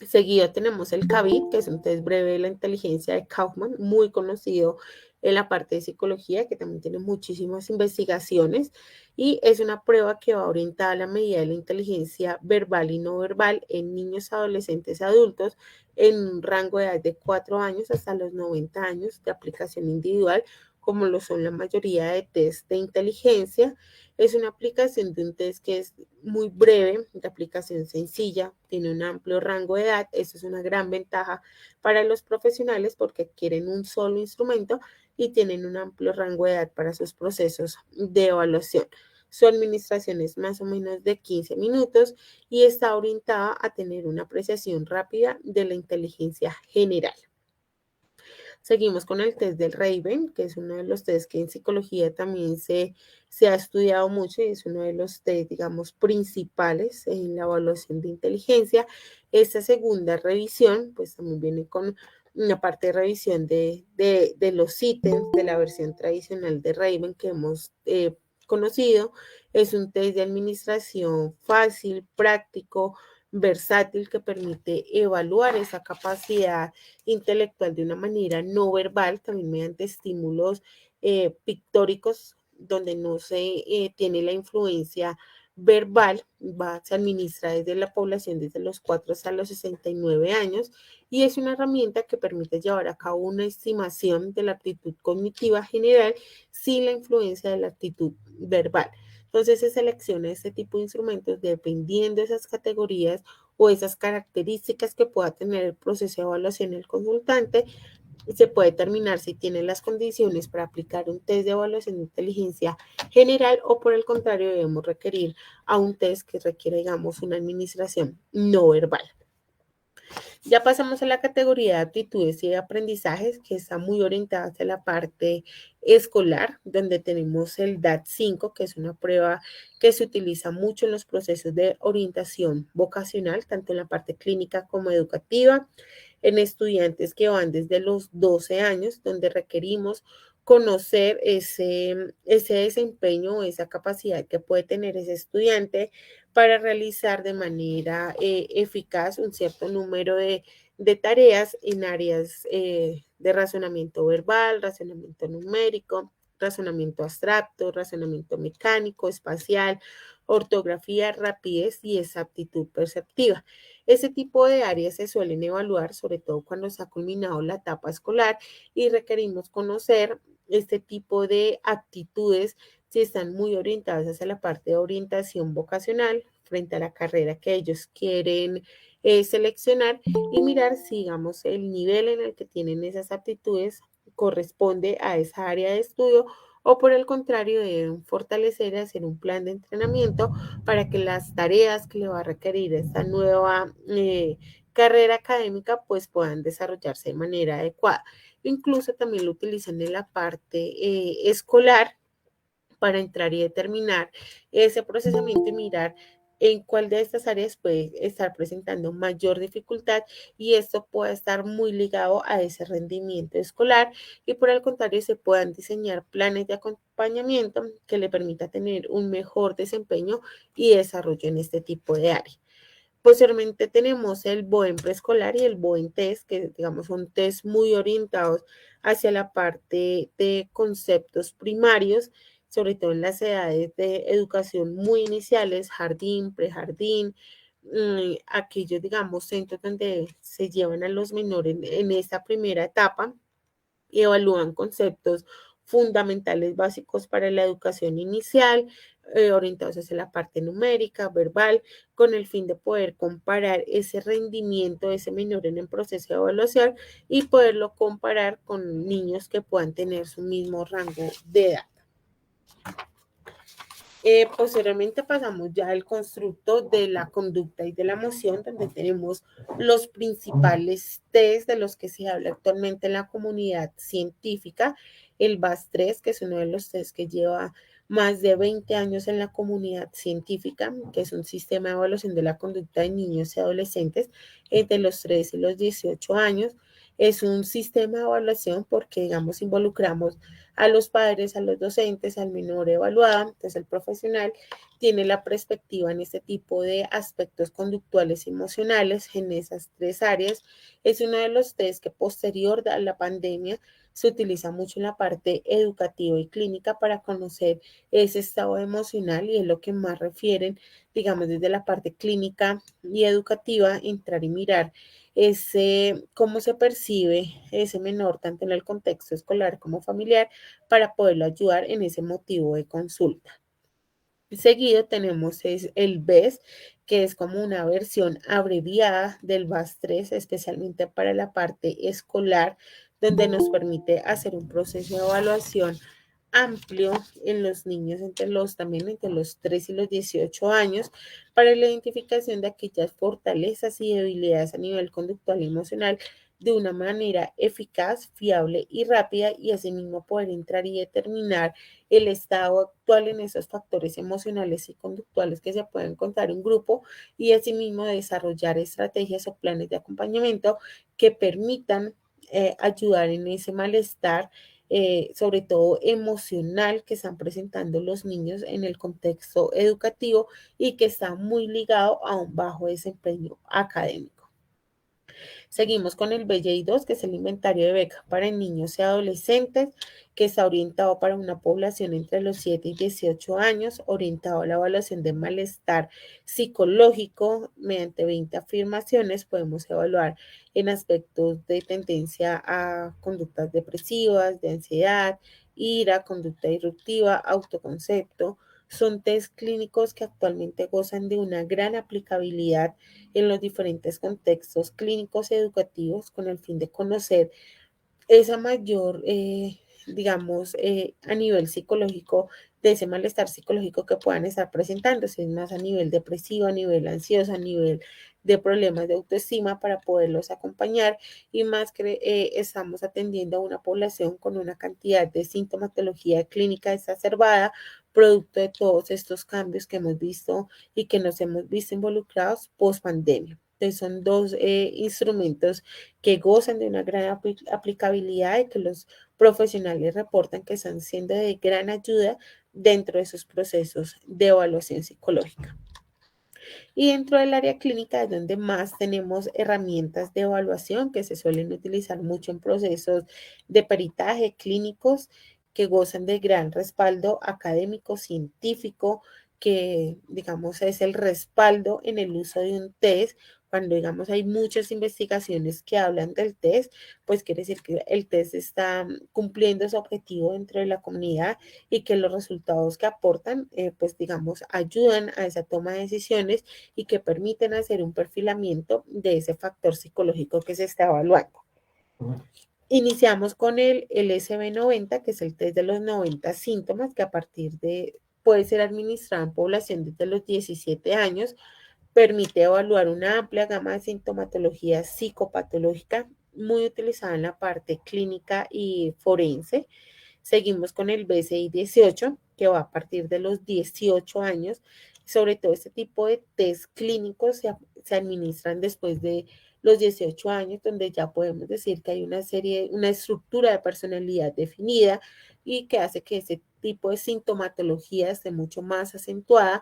Seguido tenemos el CAVID, que es un test breve de la inteligencia de Kaufman, muy conocido en la parte de psicología, que también tiene muchísimas investigaciones, y es una prueba que va orientada a la medida de la inteligencia verbal y no verbal en niños, adolescentes, adultos, en un rango de edad de 4 años hasta los 90 años de aplicación individual, como lo son la mayoría de test de inteligencia. Es una aplicación de un test que es muy breve, de aplicación sencilla, tiene un amplio rango de edad. Eso es una gran ventaja para los profesionales porque adquieren un solo instrumento y tienen un amplio rango de edad para sus procesos de evaluación. Su administración es más o menos de 15 minutos y está orientada a tener una apreciación rápida de la inteligencia general. Seguimos con el test del Raven, que es uno de los test que en psicología también se ha estudiado mucho y es uno de los test, digamos, principales en la evaluación de inteligencia. Esta segunda revisión, pues también viene con una parte de revisión de los ítems de la versión tradicional de Raven que hemos conocido. Es un test de administración fácil, práctico, versátil, que permite evaluar esa capacidad intelectual de una manera no verbal, también mediante estímulos pictóricos, donde no se tiene la influencia verbal. Se administra desde la población desde los 4 hasta los 69 años y es una herramienta que permite llevar a cabo una estimación de la aptitud cognitiva general sin la influencia de la aptitud verbal. Entonces se selecciona este tipo de instrumentos dependiendo de esas categorías o esas características que pueda tener el proceso de evaluación del consultante. Se puede determinar si tiene las condiciones para aplicar un test de evaluación de inteligencia general o por el contrario debemos requerir a un test que requiere, digamos, una administración no verbal. Ya pasamos a la categoría de aptitudes y de aprendizajes, que está muy orientada hacia la parte escolar, donde tenemos el DAT-5, que es una prueba que se utiliza mucho en los procesos de orientación vocacional, tanto en la parte clínica como educativa, en estudiantes que van desde los 12 años, donde requerimos conocer ese desempeño, esa capacidad que puede tener ese estudiante para realizar de manera eficaz un cierto número de tareas en áreas de razonamiento verbal, razonamiento numérico, razonamiento abstracto, razonamiento mecánico, espacial, ortografía, rapidez y esa aptitud perceptiva. Ese tipo de áreas se suelen evaluar, sobre todo cuando se ha culminado la etapa escolar y requerimos conocer este tipo de aptitudes si están muy orientadas hacia la parte de orientación vocacional frente a la carrera que ellos quieren seleccionar y mirar si, digamos, el nivel en el que tienen esas aptitudes corresponde a esa área de estudio o por el contrario deben fortalecer y hacer un plan de entrenamiento para que las tareas que le va a requerir esta nueva carrera académica pues puedan desarrollarse de manera adecuada. Incluso también lo utilizan en la parte escolar para entrar y determinar ese procesamiento y mirar en cuál de estas áreas puede estar presentando mayor dificultad y esto puede estar muy ligado a ese rendimiento escolar y por el contrario se puedan diseñar planes de acompañamiento que le permita tener un mejor desempeño y desarrollo en este tipo de área. Posteriormente tenemos el BOEM preescolar y el BOEM test, que digamos son test muy orientados hacia la parte de conceptos primarios, sobre todo en las edades de educación muy iniciales, jardín, prejardín, aquellos, digamos, centros donde se llevan a los menores en esta primera etapa y evalúan conceptos fundamentales básicos para la educación inicial, orientados hacia la parte numérica, verbal, con el fin de poder comparar ese rendimiento de ese menor en el proceso de evaluación y poderlo comparar con niños que puedan tener su mismo rango de edad. Posteriormente pasamos ya al constructo de la conducta y de la emoción, donde tenemos los principales test de los que se habla actualmente en la comunidad científica, el BAS-3, que es uno de los test que lleva más de 20 años en la comunidad científica, que es un sistema de evaluación de la conducta de niños y adolescentes entre los 3 y los 18 años. Es un sistema de evaluación porque, digamos, involucramos a los padres, a los docentes, al menor evaluado, entonces el profesional tiene la perspectiva en este tipo de aspectos conductuales y emocionales en esas tres áreas. Es uno de los test que posterior a la pandemia se utiliza mucho en la parte educativa y clínica para conocer ese estado emocional y es lo que más refieren, digamos, desde la parte clínica y educativa, entrar y mirar ese, cómo se percibe ese menor, tanto en el contexto escolar como familiar, para poderlo ayudar en ese motivo de consulta. Seguido tenemos el BES, que es como una versión abreviada del BAS-3, especialmente para la parte escolar, donde nos permite hacer un proceso de evaluación amplio en los niños también entre los 3 y los 18 años para la identificación de aquellas fortalezas y debilidades a nivel conductual y emocional de una manera eficaz, fiable y rápida y asimismo poder entrar y determinar el estado actual en esos factores emocionales y conductuales que se pueden encontrar en grupo y asimismo desarrollar estrategias o planes de acompañamiento que permitan ayudar en ese malestar sobre todo emocional que están presentando los niños en el contexto educativo y que está muy ligado a un bajo desempeño académico. Seguimos con el BJI-2, que es el inventario de becas para niños y adolescentes, que está orientado para una población entre los 7 y 18 años, orientado a la evaluación de malestar psicológico. Mediante 20 afirmaciones podemos evaluar en aspectos de tendencia a conductas depresivas, de ansiedad, ira, conducta disruptiva, autoconcepto. Son test clínicos que actualmente gozan de una gran aplicabilidad en los diferentes contextos clínicos y educativos con el fin de conocer esa mayor, digamos, a nivel psicológico, de ese malestar psicológico que puedan estar presentando, si es más a nivel depresivo, a nivel ansioso, a nivel de problemas de autoestima para poderlos acompañar y más que estamos atendiendo a una población con una cantidad de sintomatología clínica exacerbada, producto de todos estos cambios que hemos visto y que nos hemos visto involucrados post pandemia. Entonces son dos instrumentos que gozan de una gran aplicabilidad y que los profesionales reportan que están siendo de gran ayuda dentro de sus procesos de evaluación psicológica. Y dentro del área clínica es donde más tenemos herramientas de evaluación que se suelen utilizar mucho en procesos de peritaje clínicos que gozan de gran respaldo académico, científico, que digamos es el respaldo en el uso de un test. Cuando digamos hay muchas investigaciones que hablan del test, pues quiere decir que el test está cumpliendo su objetivo dentro de la comunidad y que los resultados que aportan, pues digamos, ayudan a esa toma de decisiones y que permiten hacer un perfilamiento de ese factor psicológico que se está evaluando. Iniciamos con el SB90, que es el test de los 90 síntomas, que a partir de puede ser administrado en población desde los 17 años, permite evaluar una amplia gama de sintomatología psicopatológica, muy utilizada en la parte clínica y forense. Seguimos con el BCI 18, que va a partir de los 18 años, Sobre todo este tipo de test clínicos se administran después de los 18 años, donde ya podemos decir que hay una estructura de personalidad definida y que hace que ese tipo de sintomatología esté mucho más acentuada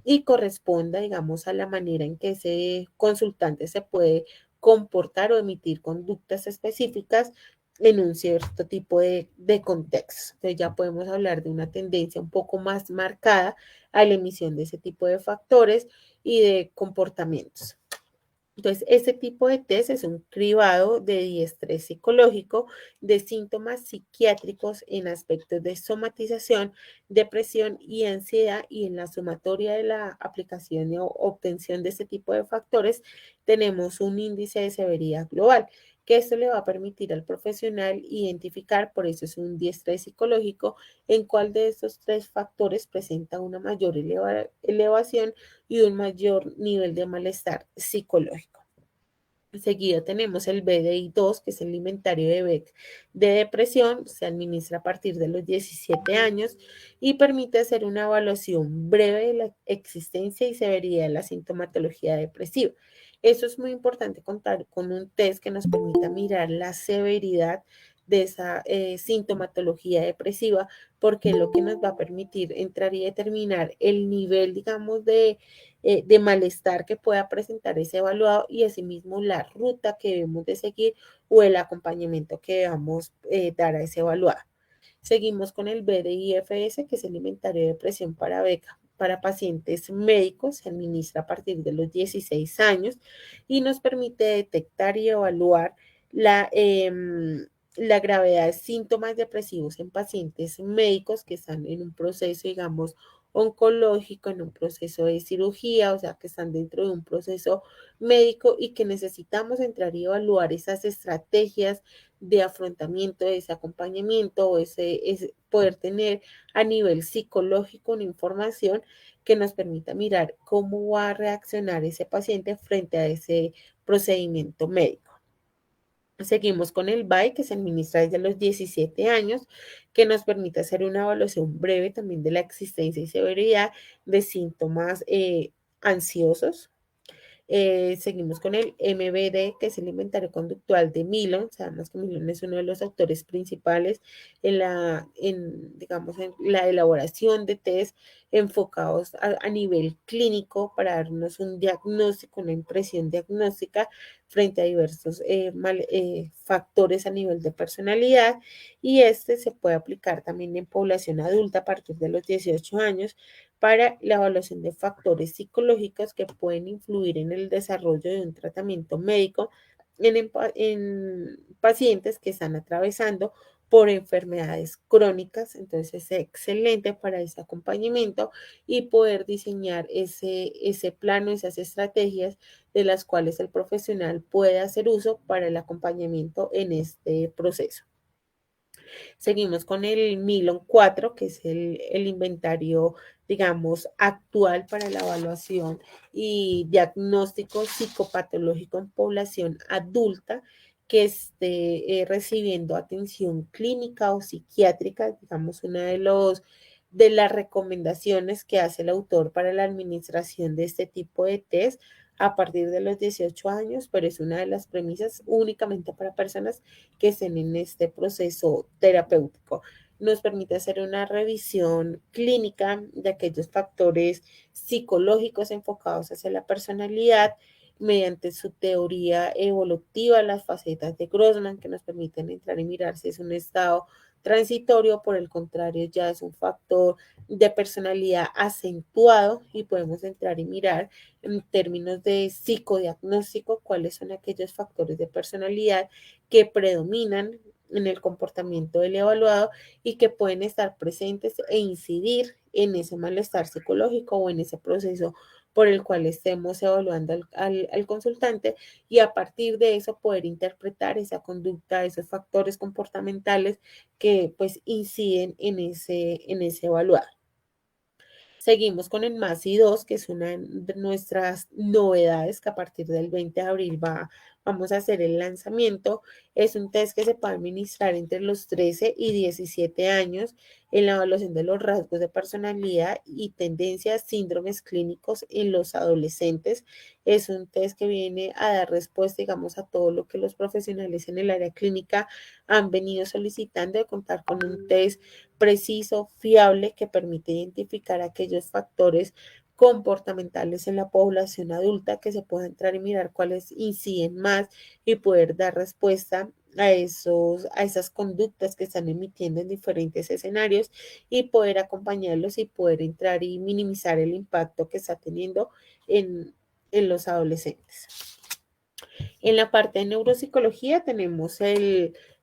y corresponda, digamos, a la manera en que ese consultante se puede comportar o emitir conductas específicas en un cierto tipo de contexto. Entonces ya podemos hablar de una tendencia un poco más marcada a la emisión de ese tipo de factores y de comportamientos. Entonces, este tipo de test es un cribado de diestrés psicológico de síntomas psiquiátricos en aspectos de somatización, depresión y ansiedad, y en la sumatoria de la aplicación o obtención de este tipo de factores tenemos un índice de severidad global, que esto le va a permitir al profesional identificar, por eso es un diestrés psicológico, en cuál de estos tres factores presenta una mayor elevación y un mayor nivel de malestar psicológico. Seguido tenemos el BDI-2, que es el inventario de Beck de depresión, se administra a partir de los 17 años y permite hacer una evaluación breve de la existencia y severidad de la sintomatología depresiva. Eso es muy importante, contar con un test que nos permita mirar la severidad de esa sintomatología depresiva, porque es lo que nos va a permitir entrar y determinar el nivel, digamos, de malestar que pueda presentar ese evaluado y asimismo la ruta que debemos de seguir o el acompañamiento que debamos dar a ese evaluado. Seguimos con el BDIFS, que es el inventario de depresión para beca para pacientes médicos, se administra a partir de los 16 años y nos permite detectar y evaluar la gravedad de síntomas depresivos en pacientes médicos que están en un proceso, digamos, oncológico, en un proceso de cirugía, o sea, que están dentro de un proceso médico y que necesitamos entrar y evaluar esas estrategias de afrontamiento, de ese acompañamiento o ese poder tener a nivel psicológico una información que nos permita mirar cómo va a reaccionar ese paciente frente a ese procedimiento médico. Seguimos con el BAI, que se administra desde los 17 años, que nos permite hacer una evaluación breve también de la existencia y severidad de síntomas ansiosos. Seguimos con el MBD, que es el inventario conductual de Milon. Sabemos que Milon es uno de los autores principales digamos, en la elaboración de test enfocados a nivel clínico para darnos un diagnóstico, una impresión diagnóstica frente a diversos factores a nivel de personalidad. Y este se puede aplicar también en población adulta a partir de los 18 años para la evaluación de factores psicológicos que pueden influir en el desarrollo de un tratamiento médico en pacientes que están atravesando por enfermedades crónicas. Entonces es excelente para ese acompañamiento y poder diseñar ese plano, esas estrategias de las cuales el profesional puede hacer uso para el acompañamiento en este proceso. Seguimos con el Milon 4, que es el inventario, digamos, actual para la evaluación y diagnóstico psicopatológico en población adulta que esté recibiendo atención clínica o psiquiátrica, digamos, una de las recomendaciones que hace el autor para la administración de este tipo de test a partir de los 18 años, pero es una de las premisas únicamente para personas que estén en este proceso terapéutico. Nos permite hacer una revisión clínica de aquellos factores psicológicos enfocados hacia la personalidad mediante su teoría evolutiva, las facetas de Grossman, que nos permiten entrar y mirar si es un estado transitorio, por el contrario, ya es un factor de personalidad acentuado y podemos entrar y mirar en términos de psicodiagnóstico cuáles son aquellos factores de personalidad que predominan en el comportamiento del evaluado y que pueden estar presentes e incidir en ese malestar psicológico o en ese proceso por el cual estemos evaluando al consultante y a partir de eso poder interpretar esa conducta, esos factores comportamentales que pues inciden en ese evaluado. Seguimos con el MASI-2, que es una de nuestras novedades que a partir del 20 de abril vamos a hacer el lanzamiento. Es un test que se puede administrar entre los 13 y 17 años en la evaluación de los rasgos de personalidad y tendencias, síndromes clínicos en los adolescentes. Es un test que viene a dar respuesta, digamos, a todo lo que los profesionales en el área clínica han venido solicitando, de contar con un test preciso, fiable, que permite identificar aquellos factores comportamentales en la población adulta que se pueda entrar y mirar cuáles inciden más y poder dar respuesta a esas conductas que están emitiendo en diferentes escenarios y poder acompañarlos y poder entrar y minimizar el impacto que está teniendo en los adolescentes. En la parte de neuropsicología tenemos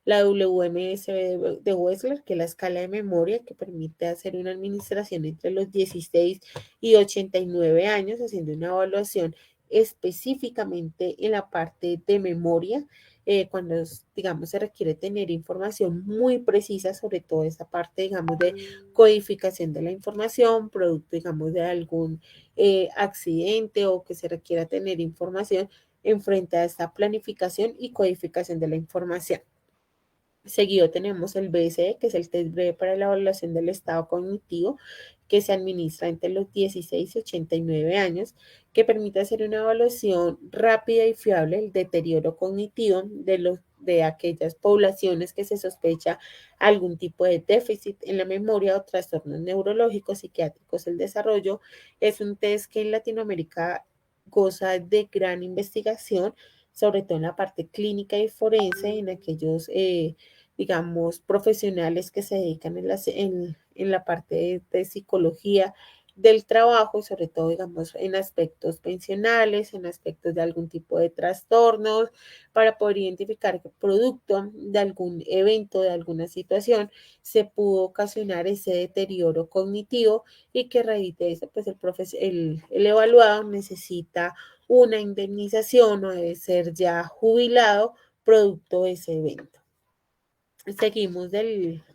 la WMS de Wechsler, que es la escala de memoria que permite hacer una administración entre los 16 y 89 años, haciendo una evaluación específicamente en la parte de memoria, cuando, digamos, se requiere tener información muy precisa sobre toda esta parte, digamos, de codificación de la información, producto, digamos, de algún accidente o que se requiera tener información en frente a esta planificación y codificación de la información. Seguido tenemos el BSE, que es el test breve para la evaluación del estado cognitivo, que se administra entre los 16 y 89 años, que permite hacer una evaluación rápida y fiable del deterioro cognitivo de aquellas poblaciones que se sospecha algún tipo de déficit en la memoria o trastornos neurológicos, psiquiátricos, el desarrollo. Es un test que en Latinoamérica goza de gran investigación, sobre todo en la parte clínica y forense, en aquellos digamos, profesionales que se dedican en la parte de psicología del trabajo y sobre todo, digamos, en aspectos pensionales, en aspectos de algún tipo de trastornos, para poder identificar que producto de algún evento, de alguna situación, se pudo ocasionar ese deterioro cognitivo y que a raíz de eso, pues el evaluado necesita una indemnización o debe ser ya jubilado producto de ese evento. Seguimos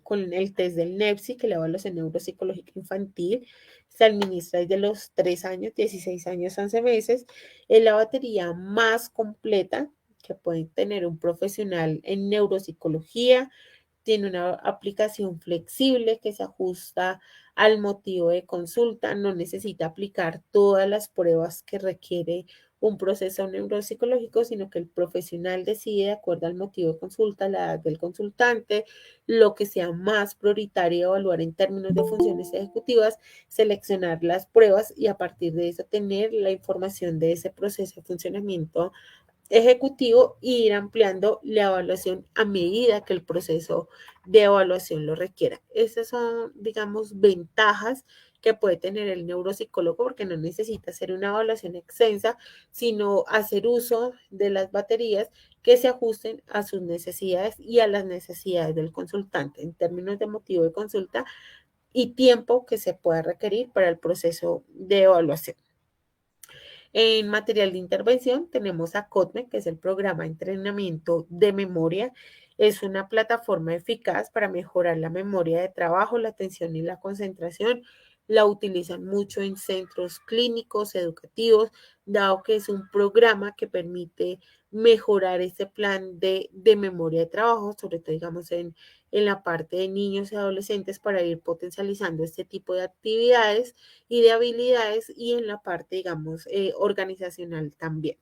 con el test del NEPSI, que es la evaluación neuropsicológica infantil. Se administra desde los 3 años, 16 años, 11 meses. Es la batería más completa que puede tener un profesional en neuropsicología. Tiene una aplicación flexible que se ajusta al motivo de consulta, no necesita aplicar todas las pruebas que requiere un proceso neuropsicológico, sino que el profesional decide de acuerdo al motivo de consulta, la edad del consultante, lo que sea más prioritario evaluar en términos de funciones ejecutivas, seleccionar las pruebas y a partir de eso tener la información de ese proceso de funcionamiento ejecutivo e ir ampliando la evaluación a medida que el proceso de evaluación lo requiera. Esas son, digamos, ventajas que puede tener el neuropsicólogo porque no necesita hacer una evaluación extensa, sino hacer uso de las baterías que se ajusten a sus necesidades y a las necesidades del consultante en términos de motivo de consulta y tiempo que se pueda requerir para el proceso de evaluación. En material de intervención tenemos a CODME, que es el programa de entrenamiento de memoria. Es una plataforma eficaz para mejorar la memoria de trabajo, la atención y la concentración. La utilizan mucho en centros clínicos, educativos, dado que es un programa que permite mejorar ese plan de memoria de trabajo, sobre todo, digamos, en la parte de niños y adolescentes para ir potencializando este tipo de actividades y de habilidades y en la parte, digamos, organizacional también.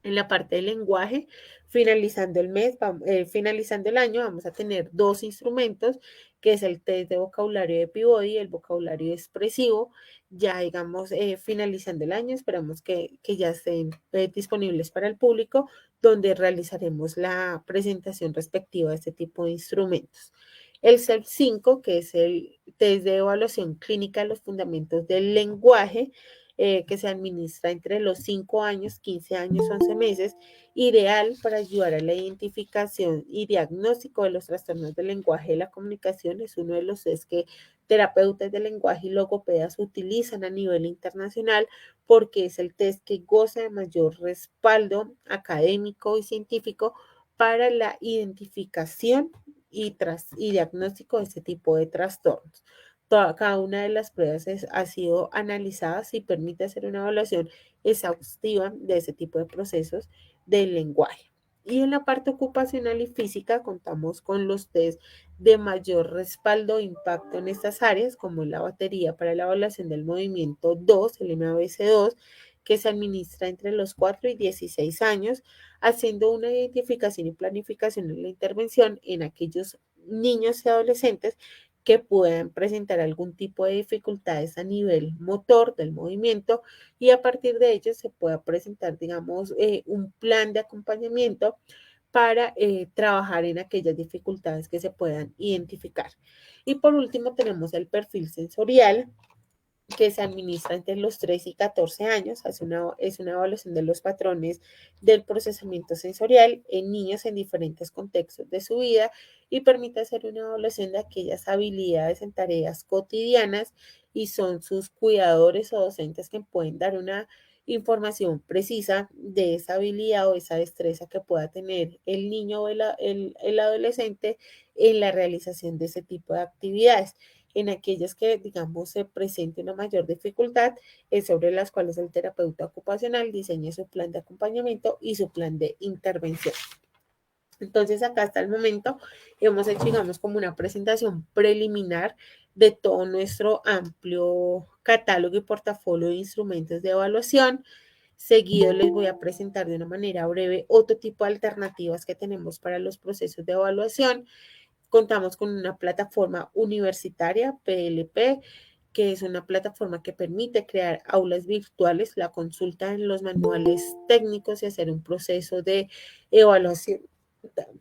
En la parte del lenguaje, finalizando el año, vamos a tener dos instrumentos, que es el test de vocabulario de Peabody y el vocabulario expresivo. Ya, digamos, finalizando el año, esperamos que ya estén disponibles para el público, donde realizaremos la presentación respectiva de este tipo de instrumentos. El CEP5, que es el test de evaluación clínica de los fundamentos del lenguaje, que se administra entre los 5 años, 15 años, 11 meses, ideal para ayudar a la identificación y diagnóstico de los trastornos del lenguaje y la comunicación. Es uno de los test que terapeutas del lenguaje y logopedas utilizan a nivel internacional porque es el test que goza de mayor respaldo académico y científico para la identificación y diagnóstico de este tipo de trastornos. cada una de las pruebas ha sido analizada y permite hacer una evaluación exhaustiva de ese tipo de procesos del lenguaje. Y en la parte ocupacional y física contamos con los test de mayor respaldo e impacto en estas áreas, como la batería para la evaluación del movimiento 2, el MABC2, que se administra entre los 4 y 16 años, haciendo una identificación y planificación de la intervención en aquellos niños y adolescentes que puedan presentar algún tipo de dificultades a nivel motor del movimiento y a partir de ello se pueda presentar, digamos, un plan de acompañamiento para trabajar en aquellas dificultades que se puedan identificar. Y por último tenemos el perfil sensorial, que se administra entre los 3 y 14 años, es una evaluación de los patrones del procesamiento sensorial en niños en diferentes contextos de su vida y permite hacer una evaluación de aquellas habilidades en tareas cotidianas y son sus cuidadores o docentes que pueden dar una información precisa de esa habilidad o esa destreza que pueda tener el niño o el adolescente en la realización de ese tipo de actividades. En aquellas que, digamos, se presente una mayor dificultad, es sobre las cuales el terapeuta ocupacional diseñe su plan de acompañamiento y su plan de intervención. Entonces, acá hasta el momento hemos hecho, digamos, como una presentación preliminar de todo nuestro amplio catálogo y portafolio de instrumentos de evaluación. Seguido les voy a presentar de una manera breve otro tipo de alternativas que tenemos para los procesos de evaluación. Contamos con una plataforma universitaria, PLP, que es una plataforma que permite crear aulas virtuales, la consulta en los manuales técnicos y hacer un proceso de evaluación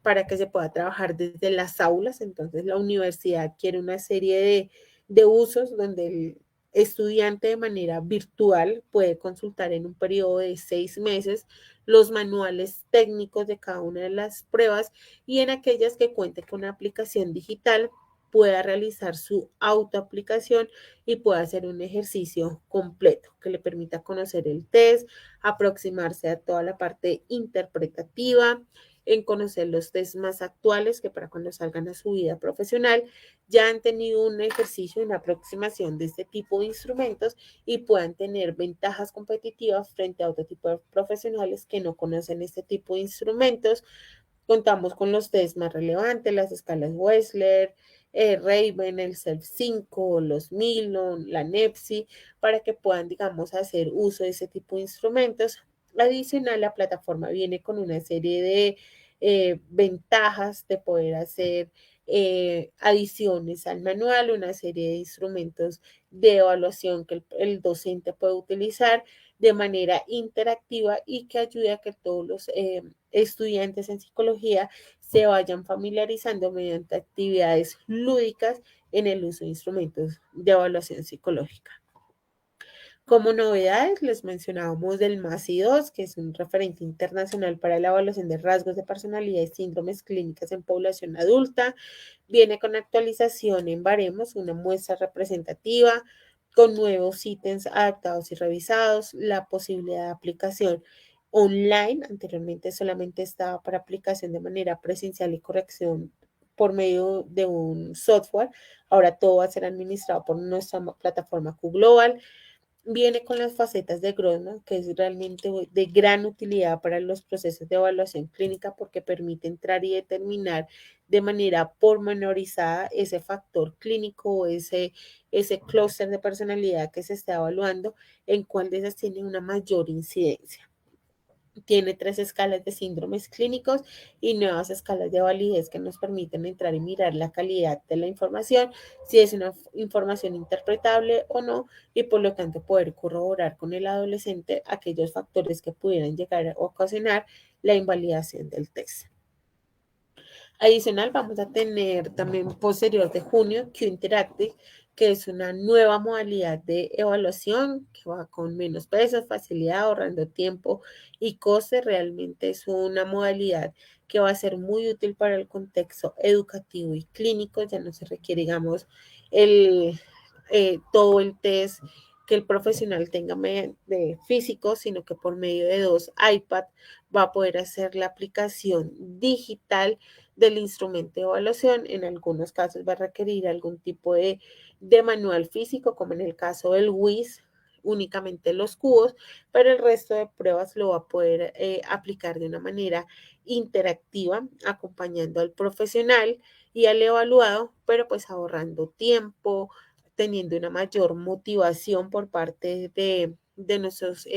para que se pueda trabajar desde las aulas. Entonces, la universidad quiere una serie de usos donde el estudiante de manera virtual puede consultar en un periodo de 6 meses los manuales técnicos de cada una de las pruebas y en aquellas que cuente con una aplicación digital pueda realizar su autoaplicación y pueda hacer un ejercicio completo que le permita conocer el test, aproximarse a toda la parte interpretativa, en conocer los test más actuales que para cuando salgan a su vida profesional ya han tenido un ejercicio, una aproximación de este tipo de instrumentos y puedan tener ventajas competitivas frente a otro tipo de profesionales que no conocen este tipo de instrumentos. Contamos con los test más relevantes, las escalas Wechsler, Raven, el CELF-5, los Milon, la NEPSI, para que puedan, digamos, hacer uso de ese tipo de instrumentos. Adicional, la plataforma viene con una serie de ventajas de poder hacer adiciones al manual, una serie de instrumentos de evaluación que el docente puede utilizar de manera interactiva y que ayude a que todos los estudiantes en psicología se vayan familiarizando mediante actividades lúdicas en el uso de instrumentos de evaluación psicológica. Como novedades, les mencionábamos del MASI-2, que es un referente internacional para la evaluación de rasgos de personalidad y síndromes clínicas en población adulta. Viene con actualización en baremos, una muestra representativa, con nuevos ítems adaptados y revisados, la posibilidad de aplicación online. Anteriormente solamente estaba para aplicación de manera presencial y corrección por medio de un software. Ahora todo va a ser administrado por nuestra plataforma QGlobal. Viene con las facetas de Grossman, que es realmente de gran utilidad para los procesos de evaluación clínica porque permite entrar y determinar de manera pormenorizada ese factor clínico o ese clúster de personalidad que se está evaluando, en cuál de esas tiene una mayor incidencia. Tiene 3 escalas de síndromes clínicos y nuevas escalas de validez que nos permiten entrar y mirar la calidad de la información, si es una información interpretable o no, y por lo tanto poder corroborar con el adolescente aquellos factores que pudieran llegar a ocasionar la invalidación del test. Adicional, vamos a tener también posterior de junio Q Interactive, que es una nueva modalidad de evaluación que va con menos pesos, facilidad, ahorrando tiempo y coste. Realmente es una modalidad que va a ser muy útil para el contexto educativo y clínico. Ya no se requiere, digamos, todo el test que el profesional tenga de físico, sino que por medio de 2 iPad va a poder hacer la aplicación digital del instrumento de evaluación. En algunos casos va a requerir algún tipo de manual físico, como en el caso del WIS, únicamente los cubos, pero el resto de pruebas lo va a poder aplicar de una manera interactiva, acompañando al profesional y al evaluado, pero pues ahorrando tiempo, teniendo una mayor motivación por parte de nuestros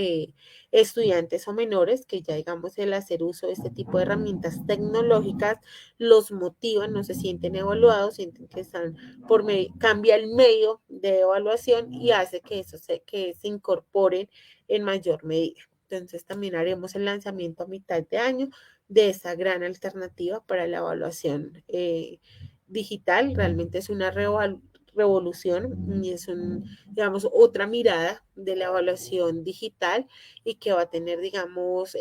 estudiantes o menores, que ya digamos el hacer uso de este tipo de herramientas tecnológicas los motivan, no se sienten evaluados, sienten que están por medio, cambia el medio de evaluación y hace que se incorporen en mayor medida. Entonces también haremos el lanzamiento a mitad de año de esa gran alternativa para la evaluación digital. Realmente es una revolución y es digamos, otra mirada de la evaluación digital y que va a tener, digamos,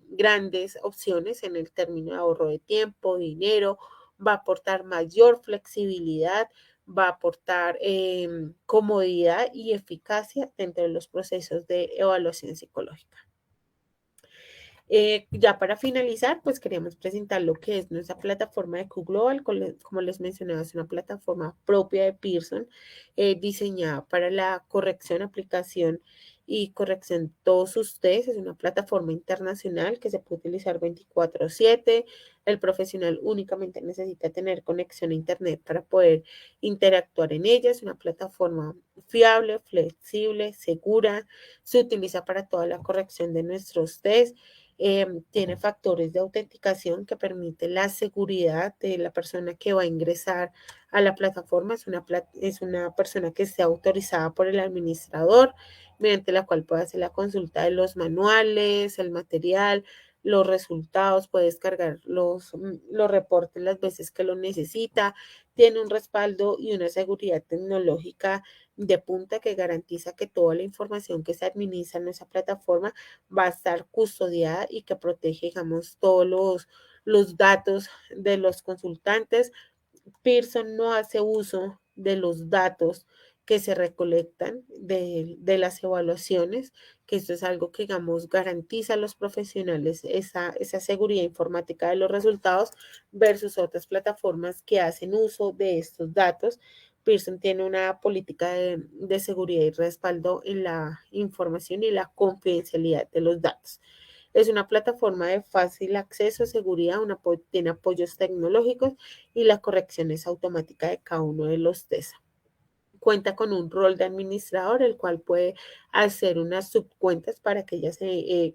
grandes opciones en el término de ahorro de tiempo, dinero, va a aportar mayor flexibilidad, va a aportar comodidad y eficacia dentro de los procesos de evaluación psicológica. Ya para finalizar, pues queríamos presentar lo que es nuestra plataforma de QGlobal. Como les mencionaba, es una plataforma propia de Pearson, diseñada para la corrección, aplicación y corrección de todos ustedes. Es una plataforma internacional que se puede utilizar 24/7. El profesional únicamente necesita tener conexión a Internet para poder interactuar en ella. Es una plataforma fiable, flexible, segura. Se utiliza para toda la corrección de nuestros test. Tiene factores de autenticación que permiten la seguridad de la persona que va a ingresar a la plataforma. Es una persona que esté autorizada por el administrador, mediante la cual puede hacer la consulta de los manuales, el material, los resultados, puede descargar los reportes las veces que lo necesita. Tiene un respaldo y una seguridad tecnológica de punta que garantiza que toda la información que se administra en esa plataforma va a estar custodiada y que protege, digamos, todos los datos de los consultantes. Pearson no hace uso de los datos que se recolectan de las evaluaciones, que esto es algo que, digamos, garantiza a los profesionales esa seguridad informática de los resultados versus otras plataformas que hacen uso de estos datos. Pearson tiene una política de seguridad y respaldo en la información y la confidencialidad de los datos. Es una plataforma de fácil acceso, seguridad, tiene apoyos tecnológicos y la corrección es automática de cada uno de los test. Cuenta con un rol de administrador, el cual puede hacer unas subcuentas para aquellos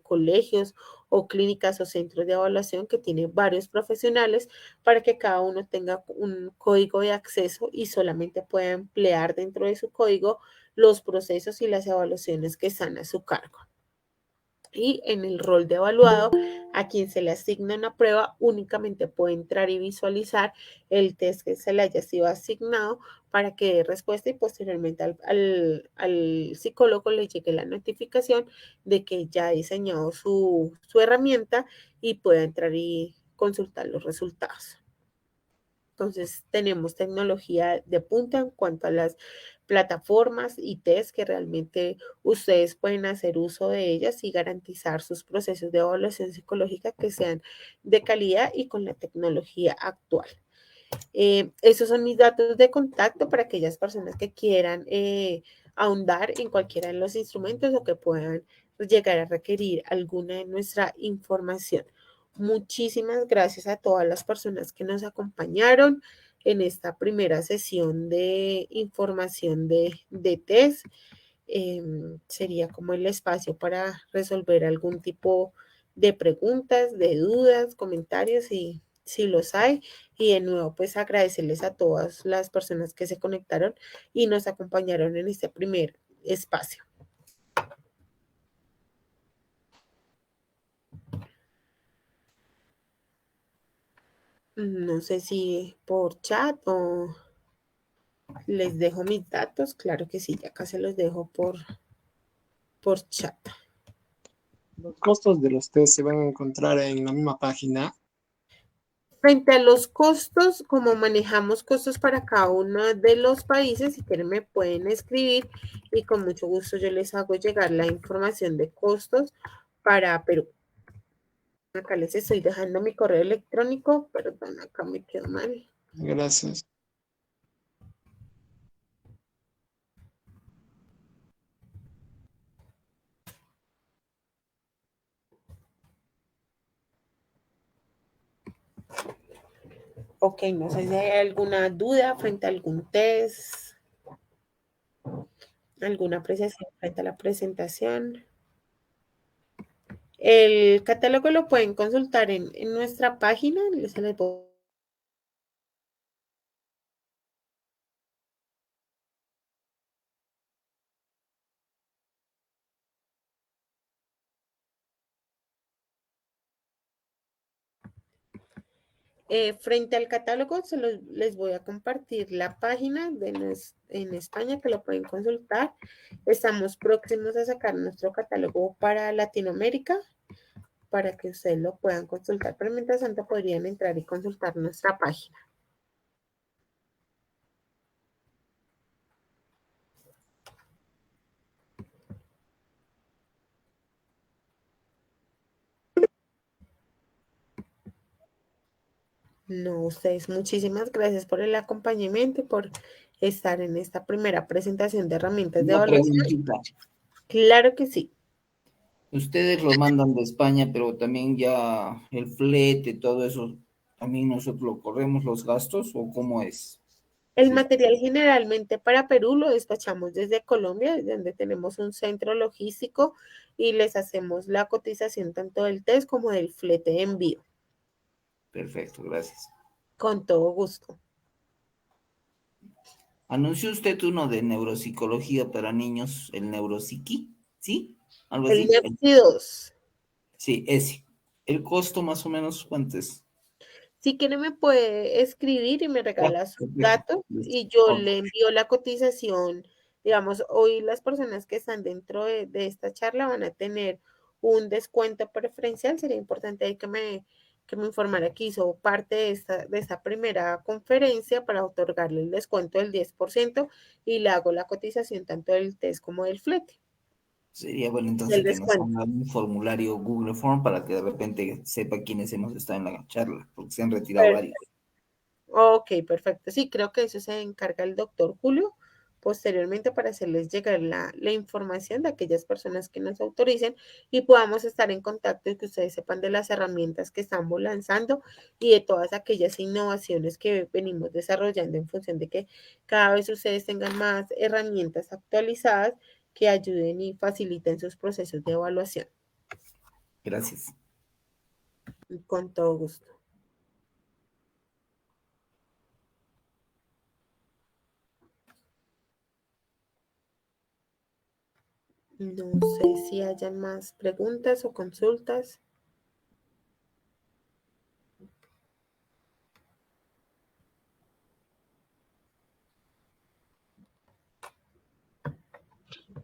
colegios o clínicas o centros de evaluación que tienen varios profesionales para que cada uno tenga un código de acceso y solamente pueda emplear dentro de su código los procesos y las evaluaciones que están a su cargo. Y en el rol de evaluado, a quien se le asigna una prueba, únicamente puede entrar y visualizar el test que se le haya sido asignado para que dé respuesta y posteriormente al psicólogo le llegue la notificación de que ya ha diseñado su herramienta y pueda entrar y consultar los resultados. Entonces, tenemos tecnología de punta en cuanto a las plataformas y test que realmente ustedes pueden hacer uso de ellas y garantizar sus procesos de evaluación psicológica que sean de calidad y con la tecnología actual. Esos son mis datos de contacto para aquellas personas que quieran ahondar en cualquiera de los instrumentos o que puedan llegar a requerir alguna de nuestra información. Muchísimas gracias a todas las personas que nos acompañaron en esta primera sesión de información de test. Sería como el espacio para resolver algún tipo de preguntas, de dudas, comentarios, y si los hay. Y de nuevo, pues agradecerles a todas las personas que se conectaron y nos acompañaron en este primer espacio. No sé si por chat o les dejo mis datos. Claro que sí, ya acá se los dejo por chat. Los costos de los test se van a encontrar en la misma página. Frente a los costos, como manejamos costos para cada uno de los países, si quieren me pueden escribir y con mucho gusto yo les hago llegar la información de costos para Perú. Acá les estoy dejando mi correo electrónico, perdón, acá me quedó mal. Gracias. Ok, no sé si hay alguna duda frente a algún test, alguna apreciación frente a la presentación. El catálogo lo pueden consultar en nuestra página. Se les voy frente al catálogo, les voy a compartir la página en España que lo pueden consultar. Estamos próximos a sacar nuestro catálogo para Latinoamérica para que ustedes lo puedan consultar. Pero mientras tanto podrían entrar y consultar nuestra página. No, ustedes, muchísimas gracias por el acompañamiento y por estar en esta primera presentación de herramientas de Una evaluación. preguntita. Claro que sí. Ustedes lo mandan de España, pero también ya el flete, todo eso, ¿también nosotros lo corremos los gastos o cómo es? El Sí. material generalmente para Perú lo despachamos desde Colombia, donde tenemos un centro logístico y les hacemos la cotización tanto del test como del flete de envío. Perfecto, gracias. Con todo gusto. Anunció usted uno de neuropsicología para niños, el neuropsiqui, ¿sí? ¿Algo El así? NEPSI 2. Sí, ese. ¿El costo más o menos cuánto es? Si quiere me puede escribir y me Ya, regala sus perfecto. datos Listo. y yo Ok. le envío la cotización. Digamos, hoy las personas que están dentro de esta charla van a tener un descuento preferencial. Sería importante ahí que me informara que hizo parte de esta primera conferencia para otorgarle el descuento del 10% y le hago la cotización tanto del test como del flete, Sería bueno del entonces que nos descuento. ponga un formulario Google Form para que de repente sepa quiénes hemos estado en la charla, porque se han retirado varios. Ok, perfecto. Sí, creo que eso se encarga el doctor Julio posteriormente para hacerles llegar la información de aquellas personas que nos autoricen y podamos estar en contacto y que ustedes sepan de las herramientas que estamos lanzando y de todas aquellas innovaciones que venimos desarrollando en función de que cada vez ustedes tengan más herramientas actualizadas que ayuden y faciliten sus procesos de evaluación. Gracias. Con todo gusto. No sé si hayan más preguntas o consultas.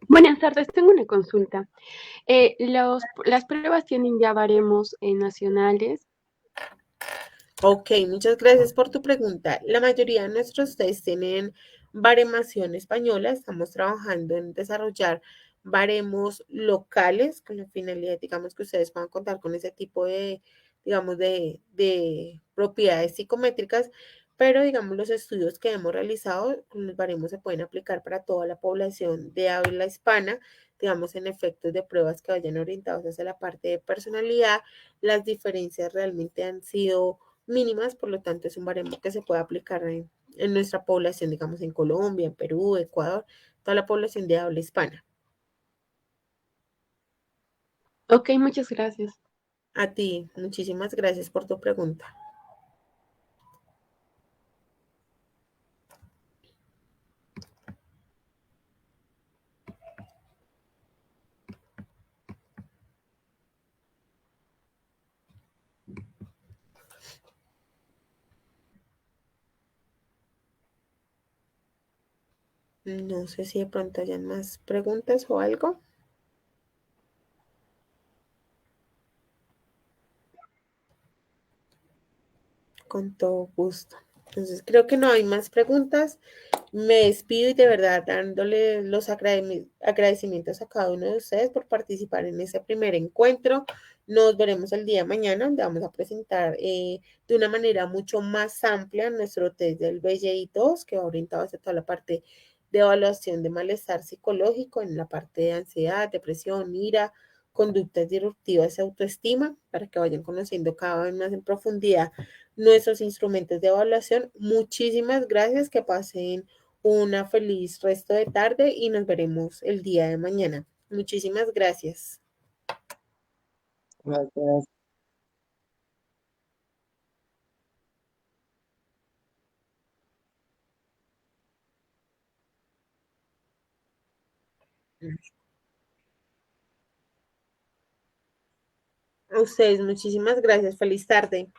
Buenas tardes, tengo una consulta. Las pruebas tienen ya baremos nacionales. Ok, muchas gracias por tu pregunta. La mayoría de nuestros test tienen baremación española. Estamos trabajando en desarrollar baremos locales con la finalidad, digamos, que ustedes puedan contar con ese tipo de, digamos, de propiedades psicométricas, pero, digamos, los estudios que hemos realizado con los baremos se pueden aplicar para toda la población de habla hispana, digamos, en efectos de pruebas que vayan orientados hacia la parte de personalidad. Las diferencias realmente han sido mínimas, por lo tanto es un baremo que se puede aplicar en nuestra población, digamos en Colombia, en Perú, Ecuador, toda la población de habla hispana. Ok, muchas gracias. A ti, muchísimas gracias por tu pregunta. No sé si de pronto hayan más preguntas o algo. Con todo gusto. Entonces, creo que no hay más preguntas. Me despido y de verdad dándole los agradecimientos a cada uno de ustedes por participar en este primer encuentro. Nos veremos el día de mañana, donde vamos a presentar de una manera mucho más amplia nuestro test del BGI-2, que va orientado hacia toda la parte de evaluación de malestar psicológico, en la parte de ansiedad, depresión, ira, conductas disruptivas y autoestima, para que vayan conociendo cada vez más en profundidad nuestros instrumentos de evaluación. Muchísimas gracias, que pasen una feliz resto de tarde y nos veremos el día de mañana. Muchísimas gracias. Gracias. A ustedes, muchísimas gracias. Feliz tarde.